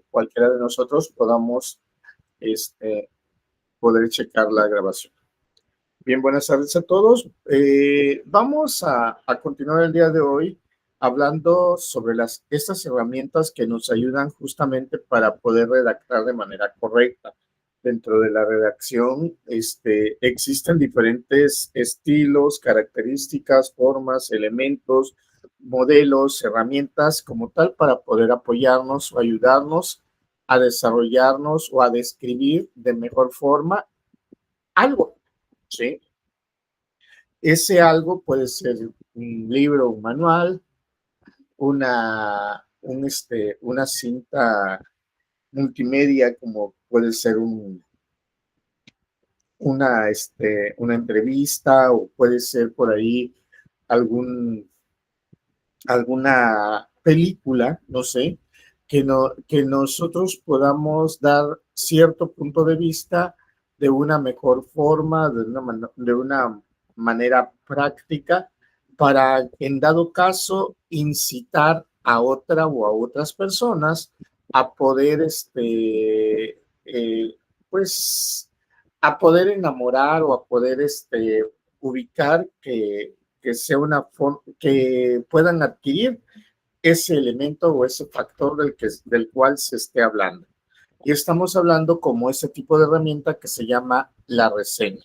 cualquiera de nosotros podamos poder checar la grabación. Bien, buenas tardes a todos. Vamos a continuar el día de hoy hablando sobre estas herramientas que nos ayudan justamente para poder redactar de manera correcta. Dentro de la redacción existen diferentes estilos, características, formas, elementos, modelos, herramientas como tal para poder apoyarnos o ayudarnos a desarrollarnos o a describir de mejor forma algo, ¿sí? Ese algo puede ser un libro, un manual, una cinta multimedia, como puede ser una entrevista, o puede ser por ahí alguna película, no sé, que nosotros podamos dar cierto punto de vista de una mejor forma, de una manera práctica, para, en dado caso, incitar a otra o a otras personas a poder, pues, a poder enamorar o a poder ubicar que sea una forma que puedan adquirir ese elemento o ese factor del cual se esté hablando. Y estamos hablando como ese tipo de herramienta que se llama la reseña.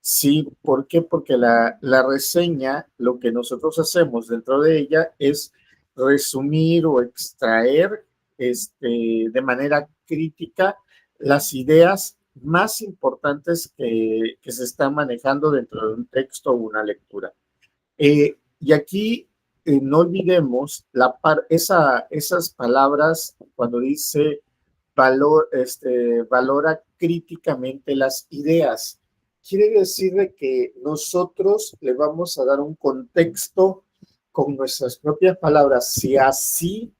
Sí, ¿por qué? Porque la reseña, lo que nosotros hacemos dentro de ella es resumir o extraer de manera crítica las ideas más importantes que se están manejando dentro de un texto o una lectura. Y aquí no olvidemos esas palabras cuando dice valora críticamente las ideas. Quiere decir de que nosotros le vamos a dar un contexto con nuestras propias palabras, si así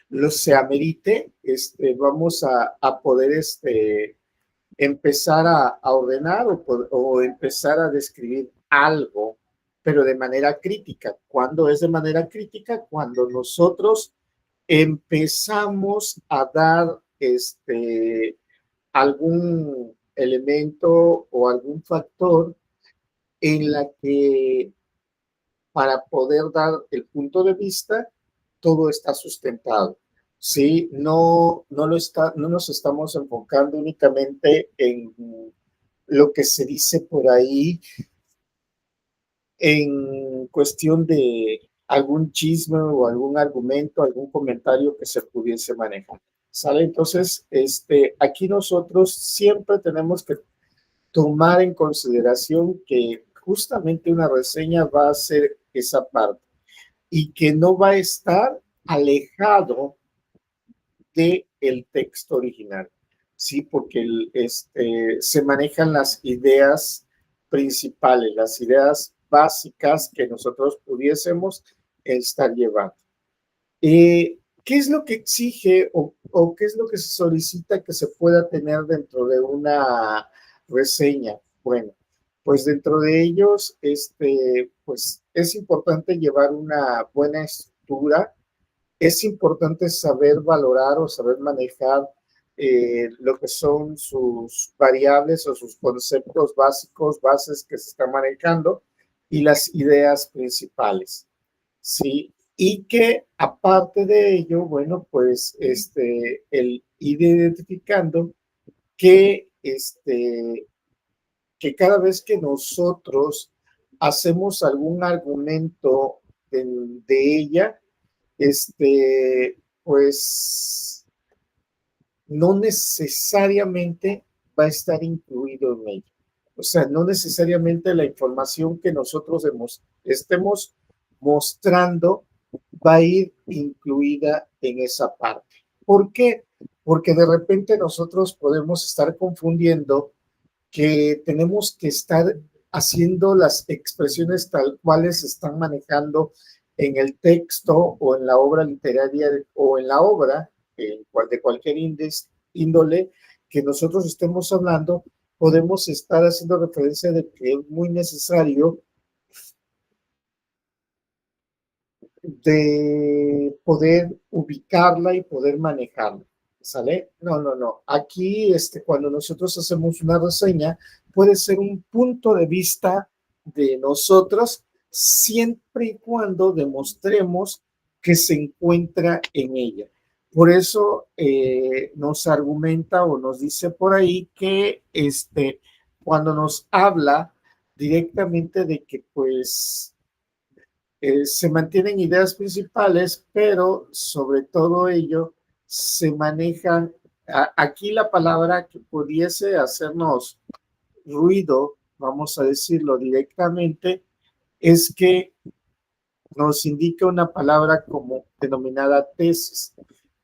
lo se amerite, vamos a poder empezar a ordenar o empezar a describir algo, pero de manera crítica. ¿Cuándo es de manera crítica? Cuando nosotros empezamos a dar algún elemento o algún factor en la que para poder dar el punto de vista, todo está sustentado. Sí, no nos estamos enfocando únicamente en lo que se dice por ahí en cuestión de algún chisme o algún argumento, algún comentario que se pudiese manejar. ¿Sale? Entonces, aquí nosotros siempre tenemos que tomar en consideración que justamente una reseña va a ser esa parte y que no va a estar alejado del texto original, ¿sí? Porque se manejan las ideas principales, las ideas básicas que nosotros pudiésemos estar llevando. ¿Qué es lo que exige o qué es lo que se solicita que se pueda tener dentro de una reseña? Bueno, pues dentro de ellos, pues es importante llevar una buena estructura, es importante saber valorar o saber manejar lo que son sus variables o sus conceptos básicos, bases que se están manejando y las ideas principales, ¿sí? Y que aparte de ello, bueno, pues el ir identificando que, que cada vez que nosotros hacemos algún argumento de ella, pues no necesariamente va a estar incluido en ella. O sea, no necesariamente la información que nosotros estemos mostrando va a ir incluida en esa parte. ¿Por qué? Porque de repente nosotros podemos estar confundiendo que tenemos que estar haciendo las expresiones tal cuales se están manejando en el texto o en la obra literaria o en la obra de cualquier índole que nosotros estemos hablando, podemos estar haciendo referencia de que es muy necesario de poder ubicarla y poder manejarla. ¿Sale? No, no, no. Aquí, cuando nosotros hacemos una reseña, puede ser un punto de vista de nosotros siempre y cuando demostremos que se encuentra en ella. Por eso nos argumenta o nos dice por ahí que cuando nos habla directamente de que pues se mantienen ideas principales, pero sobre todo ello se manejan, aquí la palabra que pudiese hacernos ruido, vamos a decirlo directamente, es que nos indica una palabra como denominada tesis.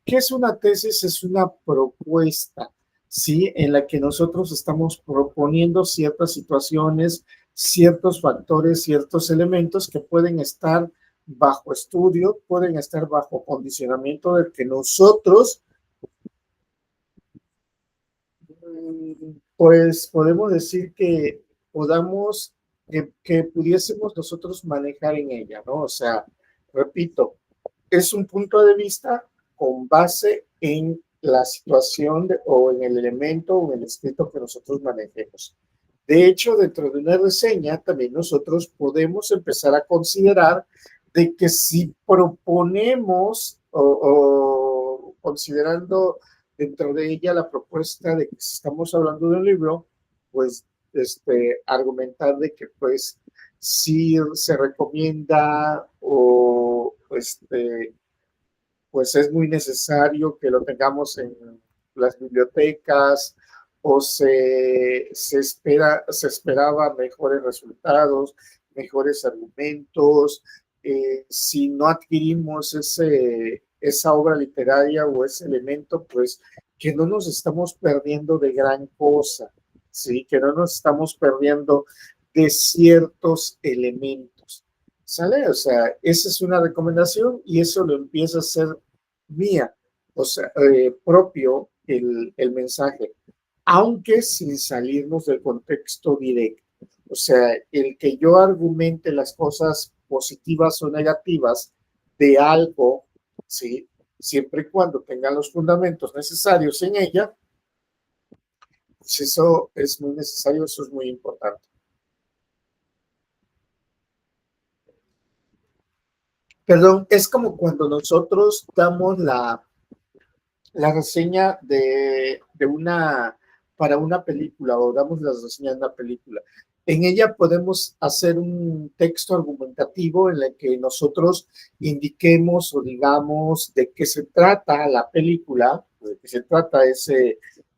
¿Qué es una tesis? Es una propuesta, ¿sí? En la que nosotros estamos proponiendo ciertas situaciones, ciertos factores, ciertos elementos que pueden estar bajo estudio, pueden estar bajo condicionamiento de que nosotros, pues podemos decir que podamos, que pudiésemos nosotros manejar en ella, ¿no? O sea, repito, es un punto de vista con base en la situación o en el elemento o en el escrito que nosotros manejemos. De hecho, dentro de una reseña también nosotros podemos empezar a considerar de que si proponemos o considerando dentro de ella la propuesta de que si estamos hablando de un libro, pues argumentar de que pues sí se recomienda o pues es muy necesario que lo tengamos en las bibliotecas o se esperaba mejores resultados, mejores argumentos. Si no adquirimos esa obra literaria o ese elemento, pues que no nos estamos perdiendo de gran cosa, ¿sí? Que no nos estamos perdiendo de ciertos elementos. ¿Sale? O sea, esa es una recomendación y eso lo empieza a hacer mía, o sea, propio el mensaje, aunque sin salirnos del contexto directo. O sea, el que yo argumente las cosas positivas o negativas de algo, ¿sí? Siempre y cuando tengan los fundamentos necesarios en ella, pues eso es muy necesario, eso es muy importante. Perdón, es como cuando nosotros damos la reseña para una película o damos la reseña de una película. En ella podemos hacer un texto argumentativo en el que nosotros indiquemos o digamos de qué se trata la película, de qué se trata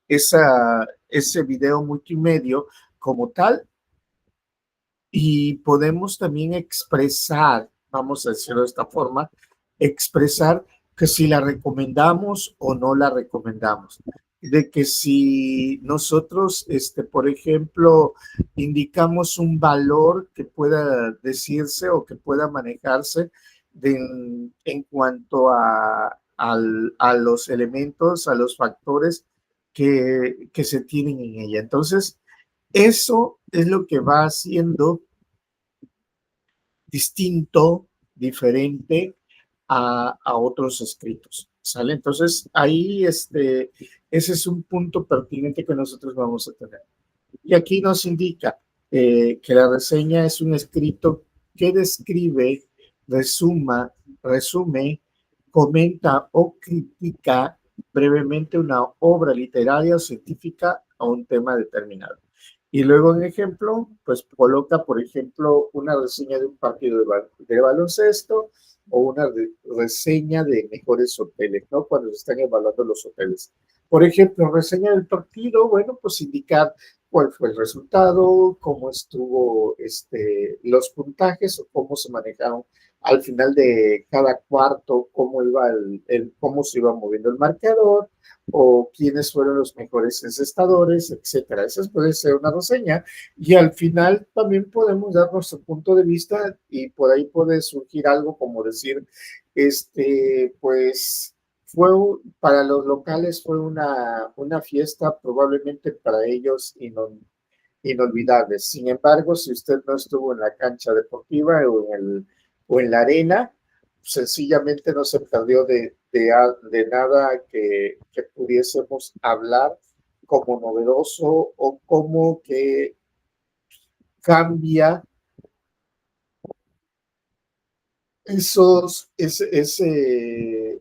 ese video multimedio como tal, y podemos también expresar, vamos a decirlo de esta forma, expresar que si la recomendamos o no la recomendamos. De que si nosotros, por ejemplo, indicamos un valor que pueda decirse o que pueda manejarse en cuanto a los elementos, a los factores que se tienen en ella. Entonces, eso es lo que va haciendo distinto, diferente a otros escritos, ¿sale? Entonces, ahí ese es un punto pertinente que nosotros vamos a tener. Y aquí nos indica que la reseña es un escrito que describe, resume, comenta o critica brevemente una obra literaria o científica o un tema determinado. Y luego en ejemplo, pues coloca, por ejemplo, una reseña de un partido de baloncesto o una reseña de mejores hoteles, ¿no? Cuando se están evaluando los hoteles. Por ejemplo, reseña del partido, bueno, pues indicar cuál fue el resultado, cómo estuvo los puntajes o cómo se manejaron al final de cada cuarto, cómo iba cómo se iba moviendo el marcador o quiénes fueron los mejores encestadores, etcétera. Esa puede ser una reseña y al final también podemos dar nuestro punto de vista y por ahí puede surgir algo como decir, pues fue para los locales fue una fiesta probablemente para ellos inolvidable. Sin embargo, si usted no estuvo en la cancha deportiva o en la arena, sencillamente no se perdió de nada que pudiésemos hablar como novedoso o como que cambia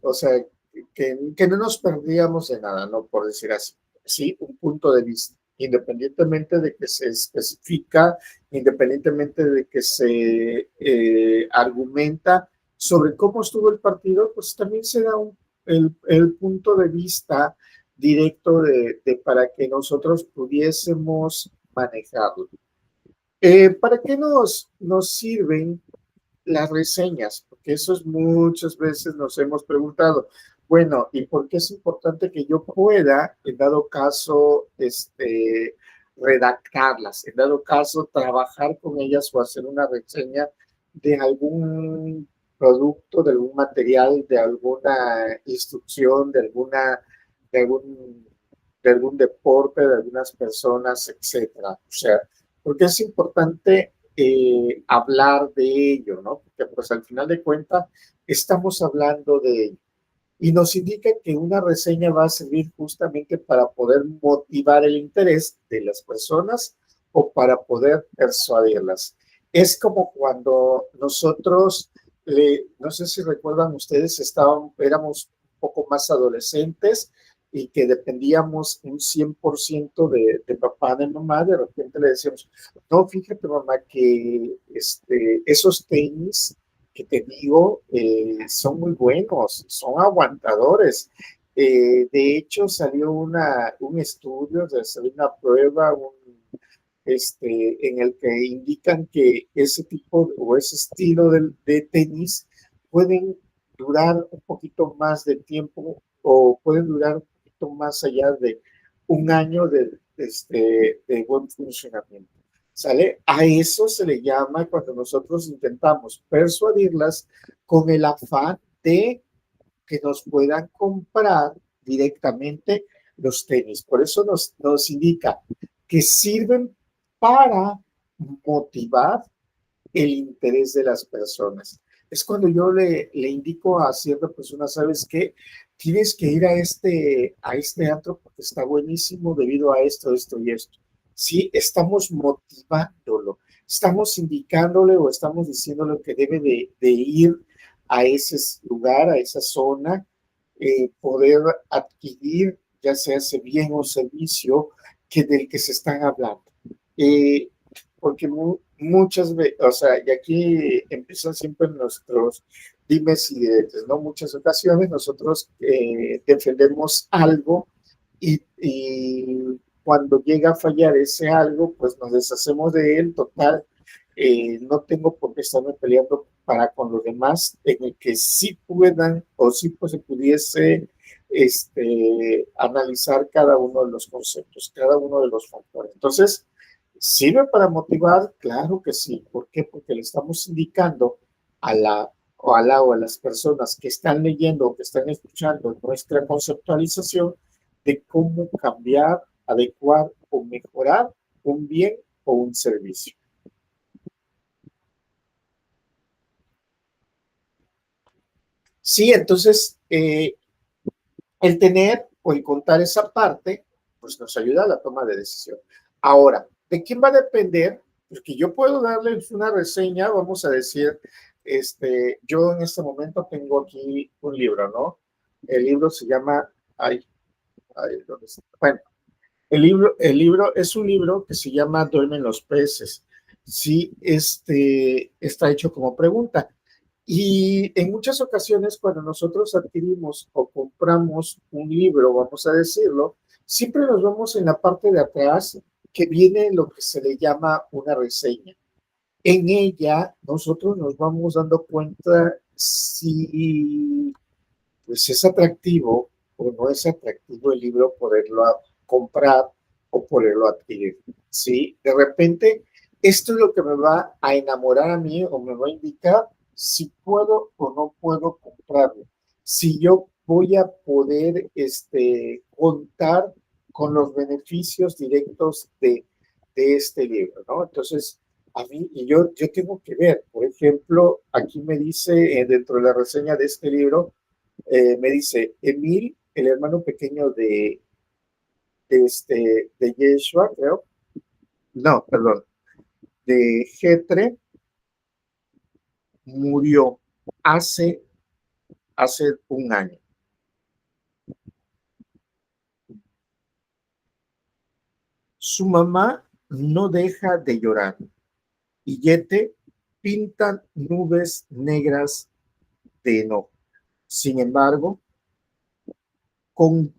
o sea, que no nos perdíamos de nada, ¿no? Por decir así, sí, un punto de vista, independientemente de que se especifica, independientemente de que se argumenta sobre cómo estuvo el partido, pues también se da el punto de vista directo para que nosotros pudiésemos manejarlo. ¿Para qué nos sirven las reseñas? Porque eso es muchas veces nos hemos preguntado, bueno, ¿y por qué es importante que yo pueda, en dado caso, redactarlas, en dado caso, trabajar con ellas o hacer una reseña de algún producto, de algún material, de alguna instrucción, de algún, de algún deporte, de algunas personas, etcétera? O sea, porque es importante hablar de ello, ¿no? Porque pues al final de cuentas estamos hablando de ello. Y nos indica que una reseña va a servir justamente para poder motivar el interés de las personas o para poder persuadirlas. Es como cuando nosotros, no sé si recuerdan ustedes, éramos un poco más adolescentes y que dependíamos un 100% de papá, de mamá. De repente le decíamos, no, fíjate mamá que esos tenis que te digo, son muy buenos, son aguantadores. De hecho, salió un estudio, salió una prueba en el que indican que ese tipo o ese estilo de tenis pueden durar un poquito más de tiempo o pueden durar un poquito más allá de un año de buen funcionamiento. ¿Sale? A eso se le llama cuando nosotros intentamos persuadirlas con el afán de que nos puedan comprar directamente los tenis. Por eso nos indica que sirven para motivar el interés de las personas. Es cuando yo le indico a cierta persona, ¿sabes qué? Tienes que ir a este antro porque está buenísimo debido a esto y esto. Sí, estamos motivándolo, estamos indicándole o estamos diciéndole que debe de ir a ese lugar, a esa zona, poder adquirir ya sea ese bien o servicio del que se están hablando. Eh, Porque muchas veces, o sea, y aquí empiezan siempre nuestros dimes y diretes, ¿no? Muchas ocasiones nosotros defendemos algo y cuando llega a fallar ese algo, pues nos deshacemos de él, total. No tengo por qué estarme peleando para con los demás, en el que sí puedan o sí pues, se pudiese analizar cada uno de los conceptos, cada uno de los factores. Entonces, ¿sirve para motivar? Claro que sí. ¿Por qué? Porque le estamos indicando o a las personas que están leyendo o que están escuchando nuestra conceptualización de cómo cambiar, adecuar o mejorar un bien o un servicio. Sí, entonces el tener o el contar esa parte, pues nos ayuda a la toma de decisión. Ahora, ¿de quién va a depender? Porque yo puedo darles una reseña, vamos a decir, yo en este momento tengo aquí un libro, ¿no? El libro se llama, ¿dónde está? Bueno, el libro es un libro que se llama Duermen los peces. Sí, está hecho como pregunta. Y en muchas ocasiones, cuando nosotros adquirimos o compramos un libro, vamos a decirlo, siempre nos vamos en la parte de atrás que viene lo que se le llama una reseña. En ella, nosotros nos vamos dando cuenta si pues, es atractivo o no es atractivo el libro, poderlo comprar o poderlo adquirir. ¿Sí? De repente, esto es lo que me va a enamorar a mí o me va a indicar si puedo o no puedo comprarlo, si yo voy a poder contar con los beneficios directos de este libro, ¿no? Entonces, a mí, y yo tengo que ver, por ejemplo, aquí me dice, dentro de la reseña de este libro, me dice, Emil, el hermano pequeño de Yeshua, creo, no, perdón, de Jetre, murió hace, hace un año. Su mamá no deja de llorar y Yete pinta nubes negras de enojo. Sin embargo, ¿con,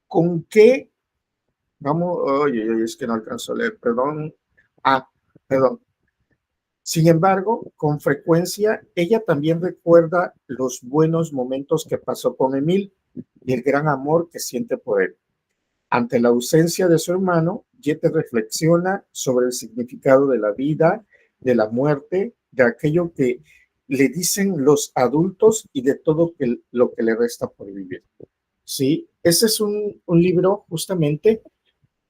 con qué? Vamos, oye, oye, es que no alcanzo a leer, perdón. Ah, perdón. Sin embargo, con frecuencia, ella también recuerda los buenos momentos que pasó con Emil y el gran amor que siente por él. Ante la ausencia de su hermano, Jette reflexiona sobre el significado de la vida, de la muerte, de aquello que le dicen los adultos y de todo lo que le resta por vivir. Sí, ese es un libro justamente,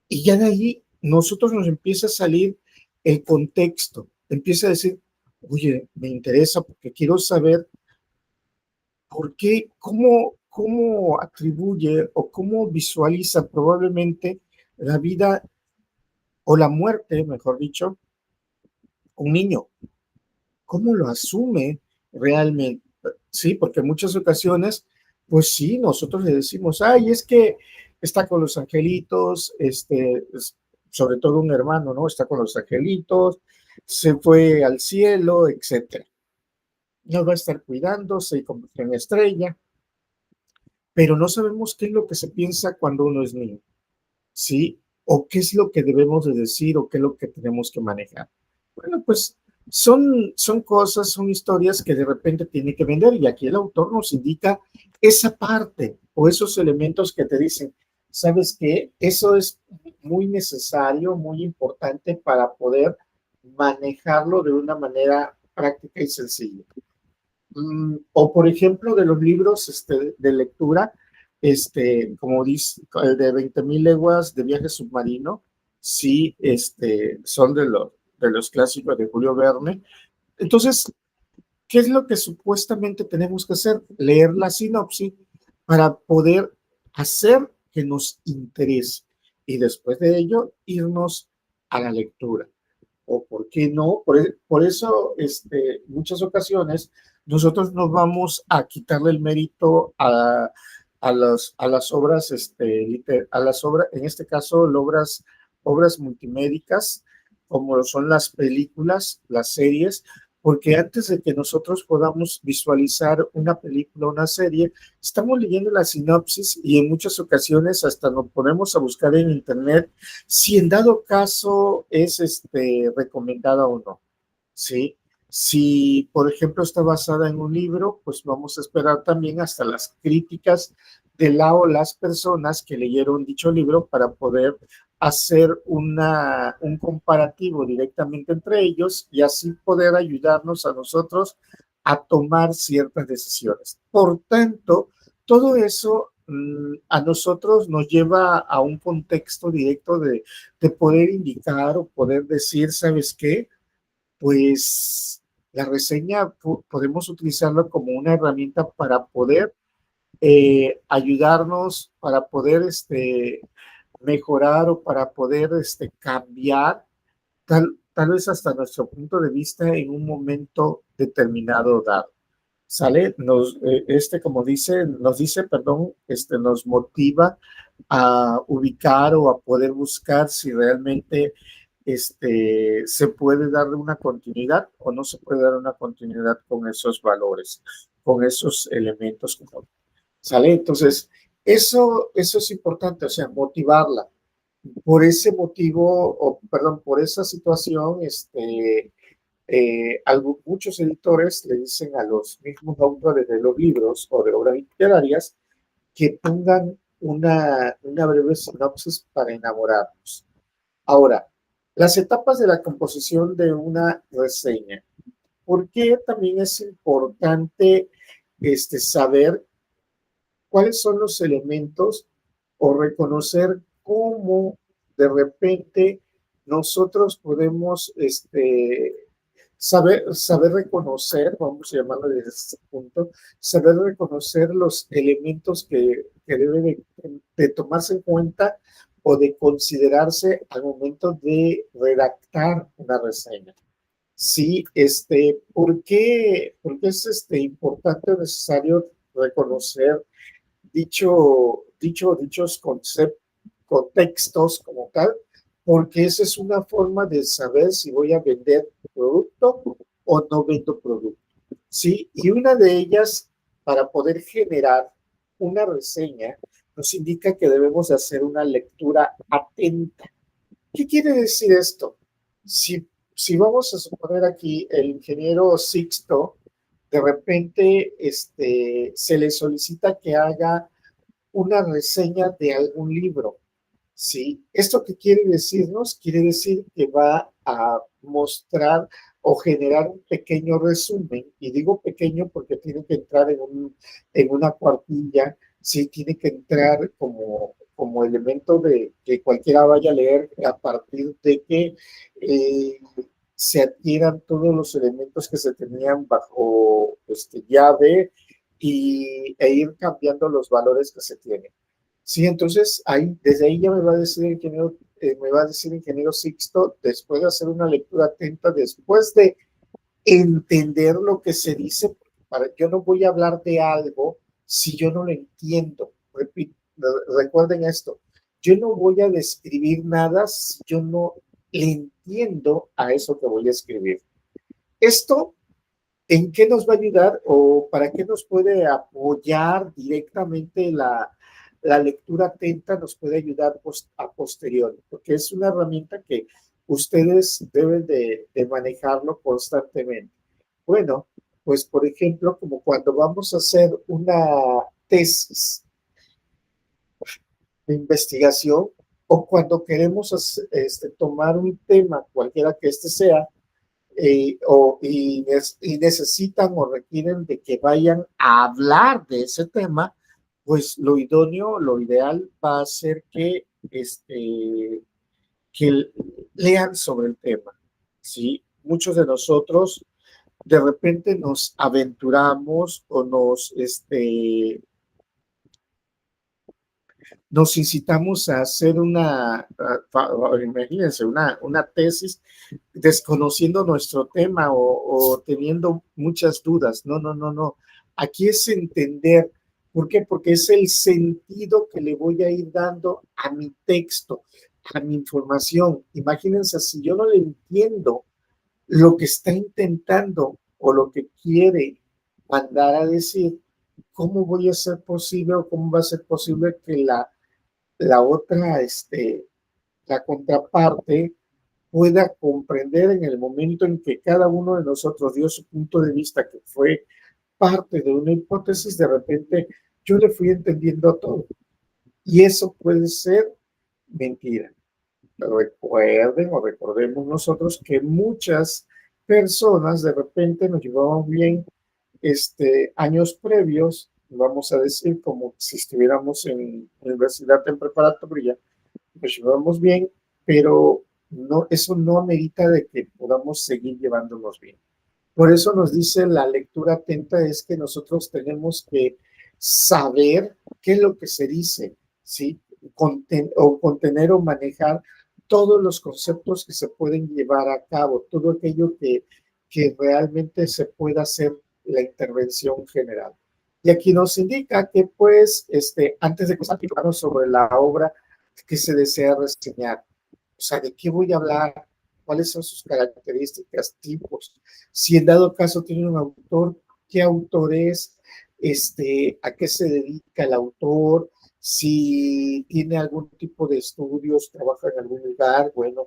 y ya de ahí nosotros nos empieza a salir el contexto, empieza a decir, oye, me interesa porque quiero saber por qué, cómo atribuye o cómo visualiza probablemente la vida o la muerte, mejor dicho, un niño. ¿Cómo lo asume realmente? Sí, porque en muchas ocasiones, pues sí, nosotros le decimos, ay, es que está con los angelitos, sobre todo un hermano, ¿no? Está con los angelitos, se fue al cielo, etcétera. Nos va a estar cuidando, se convirtió en estrella, pero no sabemos qué es lo que se piensa cuando uno es niño, ¿sí? O qué es lo que debemos de decir o qué es lo que tenemos que manejar. Bueno, pues son cosas, son historias que de repente tiene que vender y aquí el autor nos indica esa parte o esos elementos que te dicen, ¿sabes qué? Eso es muy necesario, muy importante para poder manejarlo de una manera práctica y sencilla. O por ejemplo, de los libros de lectura, como dice, el de 20.000 leguas de viaje submarino, sí, son de los clásicos de Julio Verne. Entonces, ¿qué es lo que supuestamente tenemos que hacer? Leer la sinopsis para poder hacer que nos interese y después de ello irnos a la lectura. O por qué no, por eso muchas ocasiones nosotros nos vamos a quitarle el mérito a las obras, a las obras, en este caso, obras multimédicas, como son las películas, las series, porque antes de que nosotros podamos visualizar una película o una serie, estamos leyendo la sinopsis y en muchas ocasiones hasta nos ponemos a buscar en internet si en dado caso es recomendada o no, ¿sí? Si, por ejemplo, está basada en un libro, pues vamos a esperar también hasta las críticas de la o las personas que leyeron dicho libro para poder hacer un comparativo directamente entre ellos y así poder ayudarnos a nosotros a tomar ciertas decisiones. Por tanto, todo eso a nosotros nos lleva a un contexto directo de poder indicar o poder decir, ¿sabes qué? Pues la reseña podemos utilizarla como una herramienta para poder ayudarnos, para poder mejorar o para poder cambiar, tal vez hasta nuestro punto de vista en un momento determinado dado. ¿Sale? Como dice, nos dice, perdón, nos motiva a ubicar o a poder buscar si realmente se puede darle una continuidad o no se puede dar una continuidad con esos valores, con esos elementos. ¿Sale? Entonces, eso es importante, o sea, motivarla. Por ese motivo, o perdón, por esa situación, muchos editores le dicen a los mismos autores de los libros o de obras literarias que pongan una breve sinopsis para enamorarnos. Ahora, las etapas de la composición de una reseña. ¿Por qué también es importante saber cuáles son los elementos o reconocer cómo de repente nosotros podemos saber reconocer, vamos a llamarlo desde este punto, saber reconocer los elementos que deben de tomarse en cuenta o de considerarse al momento de redactar una reseña. Sí, ¿por qué es importante o necesario reconocer dichos contextos como tal? Porque esa es una forma de saber si voy a vender producto o no vendo producto. Sí, y una de ellas, para poder generar una reseña, nos indica que debemos de hacer una lectura atenta. ¿Qué quiere decir esto? Si, si vamos a suponer aquí el ingeniero Sixto, de repente se le solicita que haga una reseña de algún libro. ¿Sí? ¿Esto qué quiere decirnos? Quiere decir que va a mostrar o generar un pequeño resumen, y digo pequeño porque tiene que entrar en una cuartilla, sí, tiene que entrar como elemento de que cualquiera vaya a leer a partir de que eh, se adquieran todos los elementos que se tenían bajo llave e ir cambiando los valores que se tienen. Sí, entonces desde ahí ya me va a decir el ingeniero Sixto, después de hacer una lectura atenta, después de entender lo que se dice, yo no voy a hablar de algo si yo no lo entiendo. Recuerden esto, yo no voy a describir nada si yo no le entiendo a eso que voy a escribir. Esto, ¿en qué nos va a ayudar o para qué nos puede apoyar directamente la lectura atenta? Nos puede ayudar a posteriori, porque es una herramienta que ustedes deben de manejarlo constantemente. Bueno, pues por ejemplo, como cuando vamos a hacer una tesis de investigación o cuando queremos tomar un tema, cualquiera que sea, y necesitan o requieren de que vayan a hablar de ese tema, pues lo idóneo, lo ideal va a ser que lean sobre el tema. ¿Sí? Muchos de nosotros de repente nos aventuramos o nos incitamos a hacer imagínense, una tesis desconociendo nuestro tema o teniendo muchas dudas. No, no, no, no. Aquí es entender. ¿Por qué? Porque es el sentido que le voy a ir dando a mi texto, a mi información. Imagínense, si yo no le entiendo lo que está intentando o lo que quiere mandar a decir, ¿cómo voy a ser posible o cómo va a ser posible que la otra, la contraparte pueda comprender en el momento en que cada uno de nosotros dio su punto de vista, que fue parte de una hipótesis? De repente yo le fui entendiendo todo. Y eso puede ser mentira. Recuerden o recordemos nosotros que muchas personas de repente nos llevaban bien años previos, vamos a decir, como si estuviéramos en universidad, en preparatoria, nos llevamos bien, pero no, eso no amerita de que podamos seguir llevándonos bien. Por eso nos dice la lectura atenta, es que nosotros tenemos que saber qué es lo que se dice, ¿sí? Contener o manejar todos los conceptos que se pueden llevar a cabo, todo aquello que realmente se pueda hacer la intervención general. Y aquí nos indica que, pues, antes de comenzar sobre la obra que se desea reseñar, o sea, ¿de qué voy a hablar? ¿Cuáles son sus características, tipos? Si en dado caso tiene un autor, ¿qué autor es? ¿A qué se dedica el autor? Si tiene algún tipo de estudios, trabaja en algún lugar, bueno,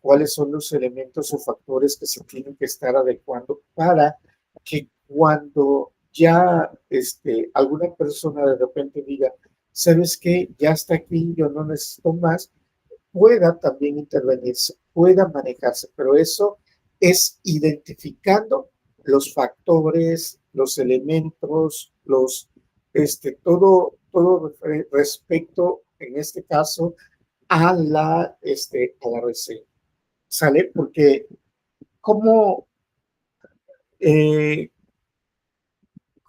cuáles son los elementos o factores que se tienen que estar adecuando para que cuando ya alguna persona de repente diga, ¿sabes qué? Ya está aquí, yo no necesito más, pueda también intervenirse, pueda manejarse, pero eso es identificando los factores, los elementos, todo respecto, en este caso, a la reseña, ¿sale? Porque ¿cómo, eh,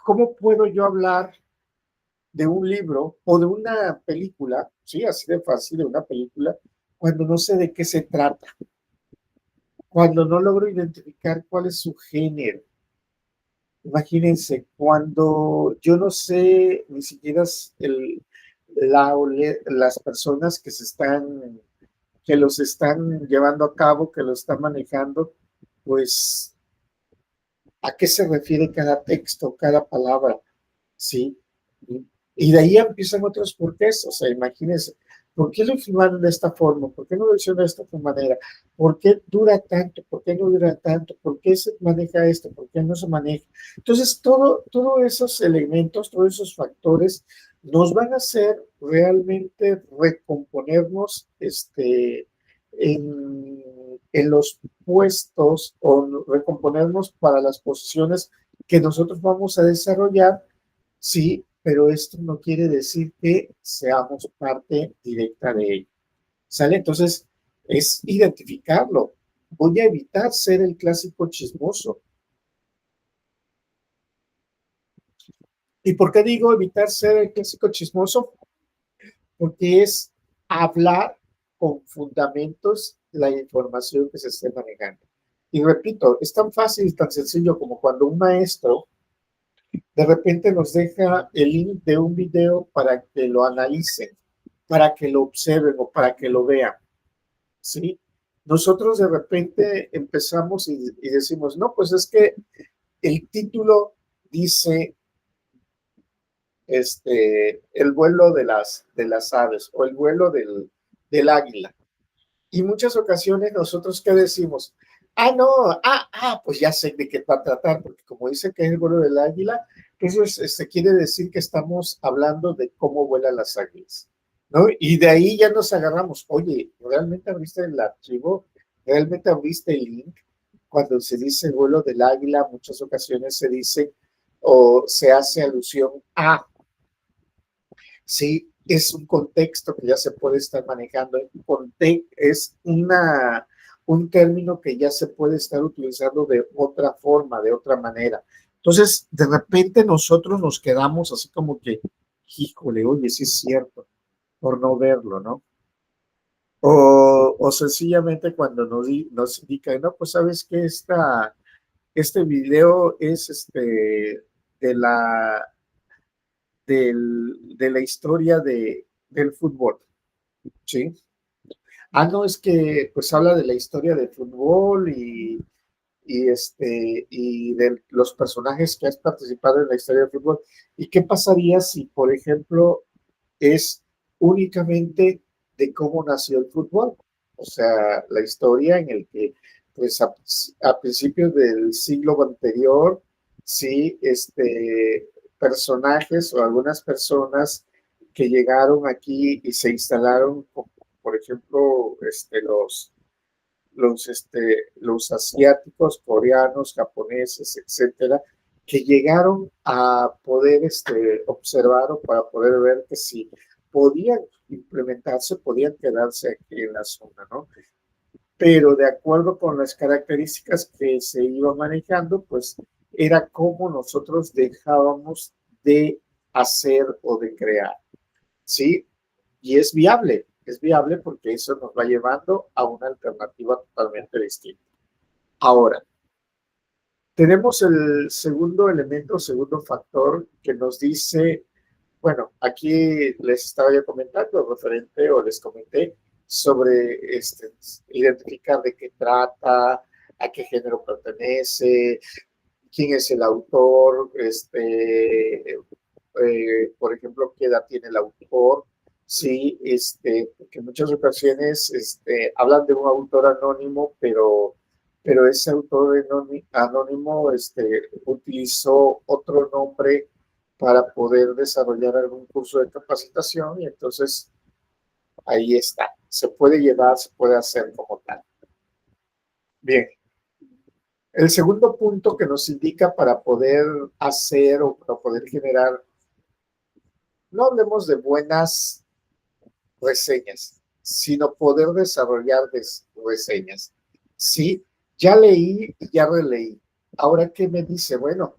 ¿cómo puedo yo hablar de un libro o de una película, sí, así de fácil, de una película, cuando no sé de qué se trata, cuando no logro identificar cuál es su género? Imagínense, cuando yo no sé ni siquiera las personas que los están llevando a cabo, que lo están manejando, pues, ¿a qué se refiere cada texto, cada palabra? ¿Sí? Y de ahí empiezan otros porqués, o sea, imagínense, ¿por qué lo filmaron de esta forma? ¿Por qué no lo hicieron de esta manera? ¿Por qué dura tanto? ¿Por qué no dura tanto? ¿Por qué se maneja esto? ¿Por qué no se maneja? Entonces, todos esos elementos, todos esos factores nos van a hacer realmente recomponernos en los puestos o recomponernos para las posiciones que nosotros vamos a desarrollar. Sí, pero esto no quiere decir que seamos parte directa de ello. ¿Sale? Entonces, es identificarlo. Voy a evitar ser el clásico chismoso. ¿Y por qué digo evitar ser el clásico chismoso? Porque es hablar con fundamentos la información que se esté manejando. Y repito, es tan fácil, tan sencillo como cuando un maestro de repente nos deja el link de un video para que lo analicen, para que lo observen o para que lo vean, ¿sí? Nosotros de repente empezamos y decimos, no, pues es que el título dice el vuelo de las aves o el vuelo del águila. Y muchas ocasiones nosotros, ¿qué decimos? Ah, no, pues ya sé de qué va a tratar, porque como dice que es el vuelo del águila, eso quiere decir que estamos hablando de cómo vuelan las águilas, ¿no? Y de ahí ya nos agarramos. Oye, ¿realmente abriste el archivo? ¿Realmente abriste el link? Cuando se dice el vuelo del águila, muchas ocasiones se dice o se hace alusión a. Sí, es un contexto que ya se puede estar manejando. Es un término que ya se puede estar utilizando de otra forma, de otra manera. Entonces, de repente nosotros nos quedamos así como que, híjole, oye, sí es cierto, por no verlo, ¿no? O sencillamente cuando nos indican, no, pues sabes que este video es de la, de la historia del fútbol, ¿sí? Ah, no, es que pues habla de la historia del fútbol y de los personajes que has participado en la historia del fútbol. ¿Y qué pasaría si, por ejemplo, es únicamente de cómo nació el fútbol? O sea, la historia en el que, pues, a principios del siglo anterior, sí, personajes o algunas personas que llegaron aquí y se instalaron, como, por ejemplo, los asiáticos, coreanos, japoneses, etcétera, que llegaron a poder observar o para poder ver que si podían implementarse, podían quedarse aquí en la zona, ¿no? Pero de acuerdo con las características que se iban manejando, pues era como nosotros dejábamos de hacer o de crear, ¿sí? Y es viable porque eso nos va llevando a una alternativa totalmente distinta. Ahora, tenemos el segundo elemento, segundo factor que nos dice, bueno, aquí les estaba ya comentando referente o les comenté sobre identificar de qué trata, a qué género pertenece, quién es el autor, por ejemplo, qué edad tiene el autor. Sí, que en muchas ocasiones hablan de un autor anónimo, pero ese autor anónimo utilizó otro nombre para poder desarrollar algún curso de capacitación y entonces ahí está, se puede llevar, se puede hacer como tal. Bien, el segundo punto que nos indica para poder hacer o para poder generar, no hablemos de buenas reseñas, sino poder desarrollar reseñas. Sí, ya leí y ya releí. Ahora, ¿qué me dice? Bueno,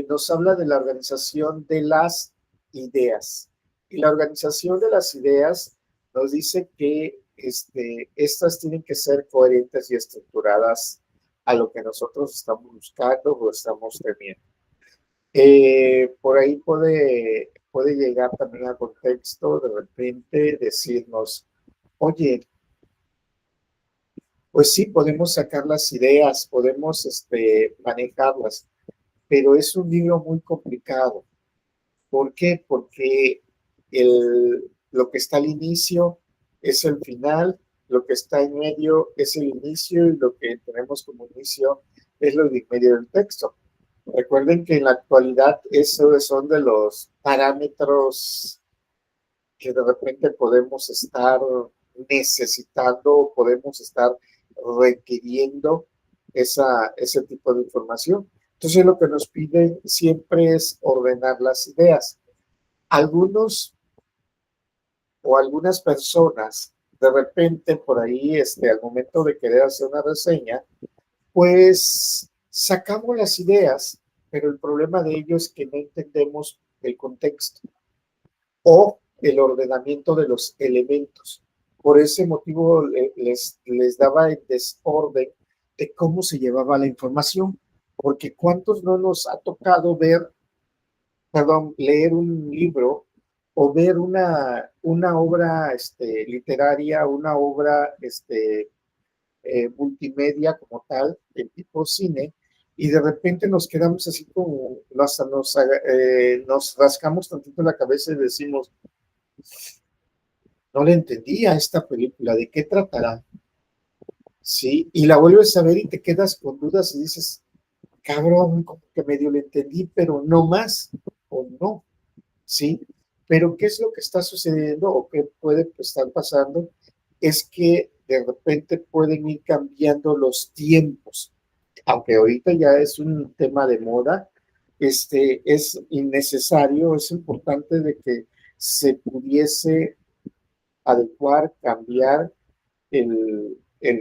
nos habla de la organización de las ideas. Y la organización de las ideas nos dice que estas tienen que ser coherentes y estructuradas a lo que nosotros estamos buscando o estamos teniendo. Por ahí puede llegar también a contexto, de repente decirnos, oye, pues sí, podemos sacar las ideas, podemos manejarlas, pero es un libro muy complicado. ¿Por qué? Porque lo que está al inicio es el final, lo que está en medio es el inicio y lo que tenemos como inicio es lo de en medio del texto. Recuerden que en la actualidad esos son de los parámetros que de repente podemos estar necesitando, podemos estar requiriendo ese tipo de información. Entonces lo que nos piden siempre es ordenar las ideas. Algunos o algunas personas, de repente por ahí, al momento de querer hacer una reseña, pues sacamos las ideas, pero el problema de ello es que no entendemos el contexto o el ordenamiento de los elementos. Por ese motivo les daba el desorden de cómo se llevaba la información, porque cuántos no nos ha tocado leer un libro o ver una obra literaria, una obra multimedia como tal, de tipo cine, y de repente nos quedamos así como, nos rascamos tantito la cabeza y decimos, no le entendí a esta película, ¿de qué tratará? Sí, y la vuelves a ver y te quedas con dudas y dices, cabrón, como que medio le entendí, pero no más, o no, ¿sí? Pero ¿qué es lo que está sucediendo o qué puede estar pasando? Es que de repente pueden ir cambiando los tiempos, aunque ahorita ya es un tema de moda, es innecesario, es importante de que se pudiese adecuar, cambiar el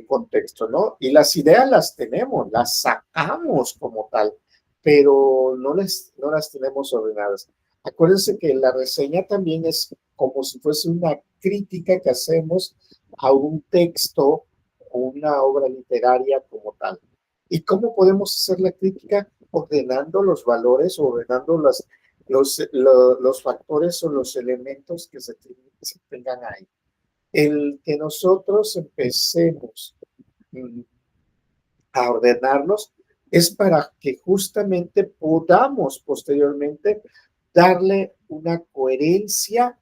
contexto, ¿no? Y las ideas las tenemos, las sacamos como tal, pero no las tenemos ordenadas. Acuérdense que la reseña también es como si fuese una crítica que hacemos a un texto o una obra literaria como tal. ¿Y cómo podemos hacer la crítica? Ordenando los valores, ordenando los factores o los elementos que se tengan ahí. El que nosotros empecemos a ordenarlos es para que justamente podamos posteriormente darle una coherencia,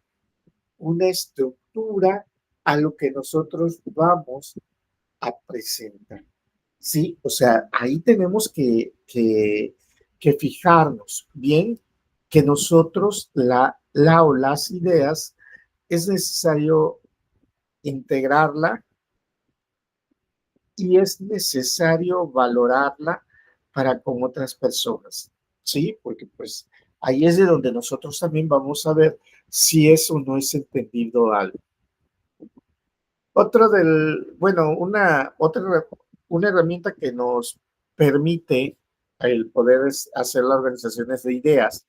una estructura a lo que nosotros vamos a presentar. Sí, o sea, ahí tenemos que fijarnos bien que nosotros la o las ideas es necesario integrarla y es necesario valorarla para con otras personas, ¿sí? Porque pues ahí es de donde nosotros también vamos a ver si es o no es entendido algo. Una herramienta que nos permite el poder hacer las organizaciones de ideas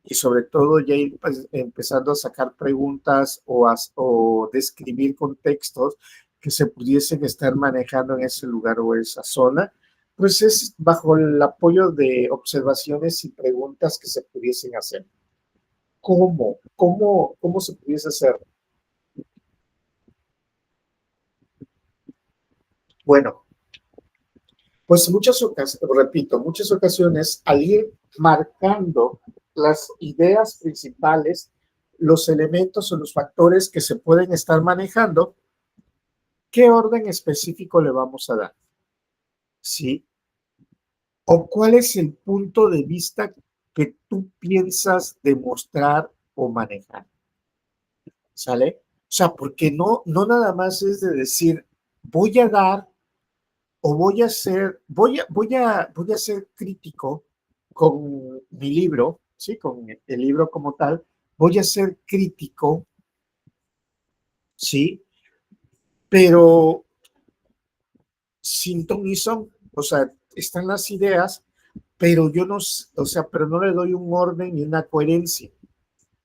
y sobre todo ya ir pues, empezando a sacar preguntas o describir contextos que se pudiesen estar manejando en ese lugar o esa zona, pues es bajo el apoyo de observaciones y preguntas que se pudiesen hacer. ¿Cómo se pudiese hacer? Bueno, pues muchas ocasiones al ir marcando las ideas principales, los elementos o los factores que se pueden estar manejando, ¿qué orden específico le vamos a dar? ¿Sí? ¿O cuál es el punto de vista que tú piensas demostrar o manejar? ¿Sale? O sea, porque no nada más es de decir, voy a dar o voy a ser crítico con mi libro, ¿sí? Con el libro como tal, voy a ser crítico, ¿sí? pero sin ton ni son. O sea, están las ideas, pero yo no, o sea, pero no le doy un orden ni una coherencia.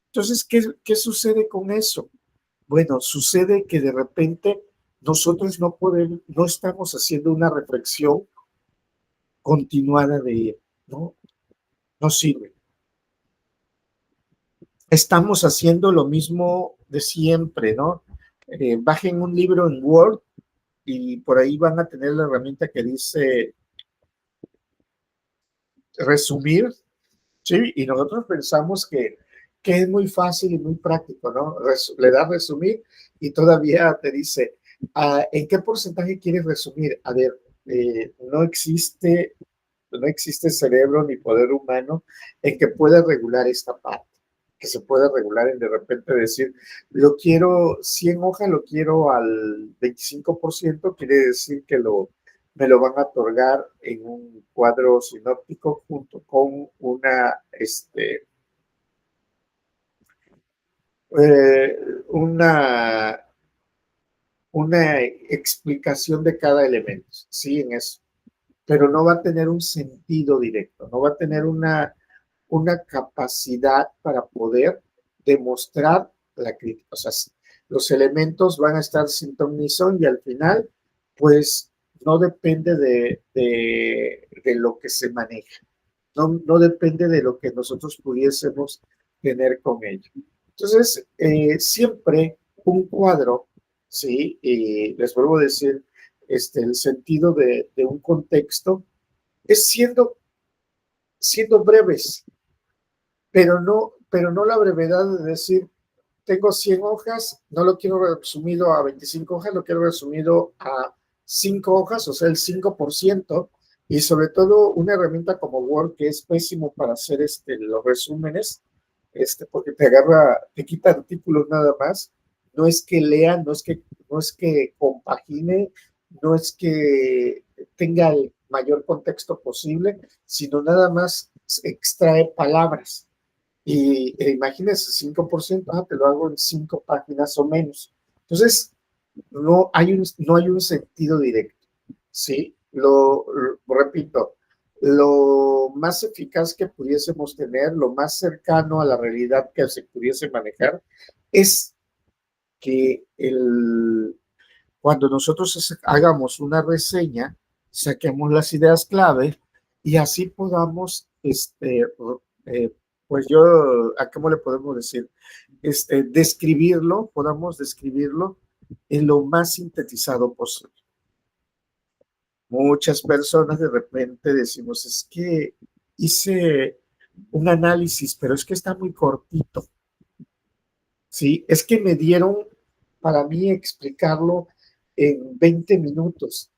Entonces, ¿qué sucede con eso? Bueno, sucede que de repente nosotros no estamos haciendo una reflexión continuada de, no, no sirve. Estamos haciendo lo mismo de siempre, ¿no? Bajen un libro en Word y por ahí van a tener la herramienta que dice resumir, ¿sí? Y nosotros pensamos que es muy fácil y muy práctico, ¿no? Le das resumir y todavía te dice, ¿en qué porcentaje quieres resumir? A ver, no existe cerebro ni poder humano en que pueda regular esta parte, que se pueda regular en de repente decir, lo quiero 100 hojas, lo quiero al 25%, quiere decir que me lo van a otorgar en un cuadro sinóptico junto con eh, una, una explicación de cada elemento, sí, en eso, pero no va a tener un sentido directo, no va a tener una capacidad para poder demostrar la crítica. O sea, los elementos van a estar sin ton ni son y al final, pues no depende de lo que se maneja, no depende de lo que nosotros pudiésemos tener con ello. Entonces, siempre un cuadro, ¿sí? Y les vuelvo a decir, el sentido de un contexto es siendo breves, pero no la brevedad de decir, tengo 100 hojas, no lo quiero resumido a 25 hojas, lo quiero resumido a 5 hojas, o sea, el 5%, y sobre todo una herramienta como Word que es pésimo para hacer los resúmenes, porque te quita artículos nada más, no es que lea, no es que compagine, no es que tenga el mayor contexto posible, sino nada más extrae palabras. Y imagínense, 5%, te lo hago en 5 páginas o menos. Entonces, no hay un sentido directo, ¿sí? Repito, lo más eficaz que pudiésemos tener, lo más cercano a la realidad que se pudiese manejar, es que cuando nosotros hagamos una reseña, saquemos las ideas clave y así podamos, eh, pues ¿a cómo le podemos decir? Podamos describirlo en lo más sintetizado posible. Muchas personas de repente decimos, es que hice un análisis, pero es que está muy cortito. Sí, es que me dieron para mí explicarlo en 20 minutos.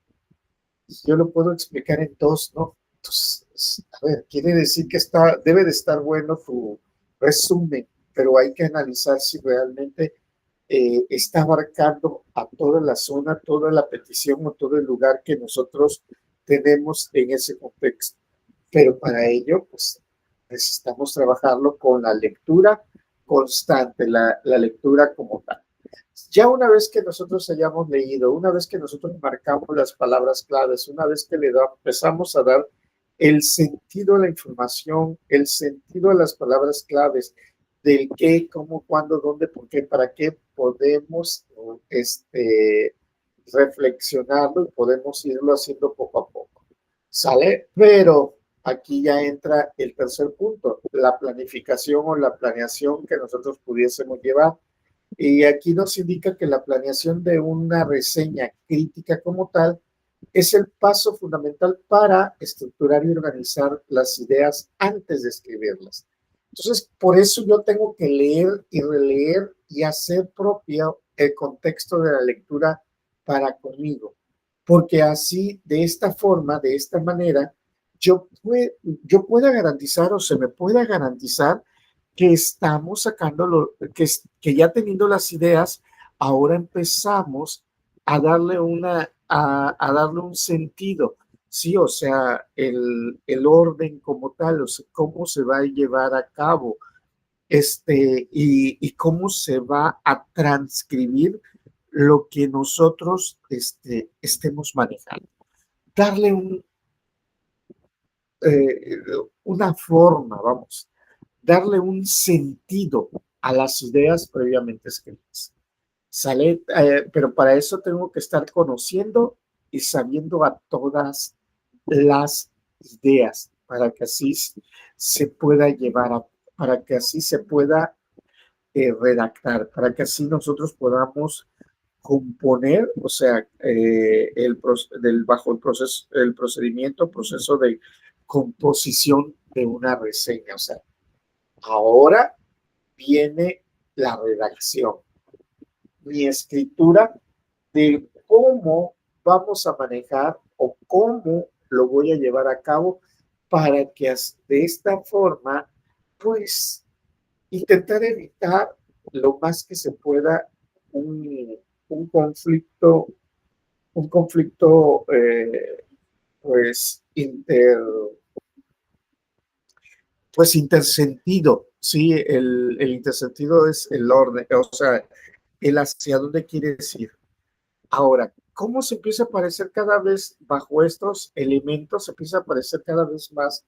Yo lo puedo explicar en 2, ¿no? Entonces, a ver, quiere decir que debe de estar bueno tu resumen, pero hay que analizar si realmente está abarcando a toda la zona, toda la petición o todo el lugar que nosotros tenemos en ese contexto. Pero para ello, pues necesitamos trabajarlo con la lectura constante, la lectura como tal. Ya una vez que nosotros hayamos leído, una vez que nosotros marcamos las palabras claves, una vez que empezamos a dar el sentido a la información, el sentido a las palabras claves, del qué, cómo, cuándo, dónde, por qué, para qué, podemos reflexionarlo y podemos irlo haciendo poco a poco. ¿Sale? Pero aquí ya entra el tercer punto, la planificación o la planeación que nosotros pudiésemos llevar. Y aquí nos indica que la planeación de una reseña crítica como tal es el paso fundamental para estructurar y organizar las ideas antes de escribirlas. Entonces, por eso yo tengo que leer y releer y hacer propio el contexto de la lectura para conmigo, porque así, de esta forma, de esta manera, yo pueda garantizar o se me pueda garantizar que estamos sacando, que ya teniendo las ideas, ahora empezamos a darle a darle un sentido, sí, o sea, el orden como tal, o sea, cómo se va a llevar a cabo, y cómo se va a transcribir lo que nosotros estemos manejando. Darle eh, una forma, vamos, darle un sentido a las ideas previamente escritas. ¿Sale? Pero para eso tengo que estar conociendo y sabiendo a todas las ideas para que así se pueda llevar para que así se pueda redactar, para que así nosotros podamos componer, o sea, bajo el proceso de composición de una reseña. O sea, ahora viene la redacción, mi escritura de cómo vamos a manejar o cómo lo voy a llevar a cabo para que de esta forma, pues, intentar evitar lo más que se pueda un, un conflicto, un conflicto, pues, intersentido, ¿sí? El intersentido es el orden, o sea, el hacia dónde quieres ir. Ahora, ¿cómo se empieza a parecer cada vez bajo estos elementos? Se empieza a parecer cada vez más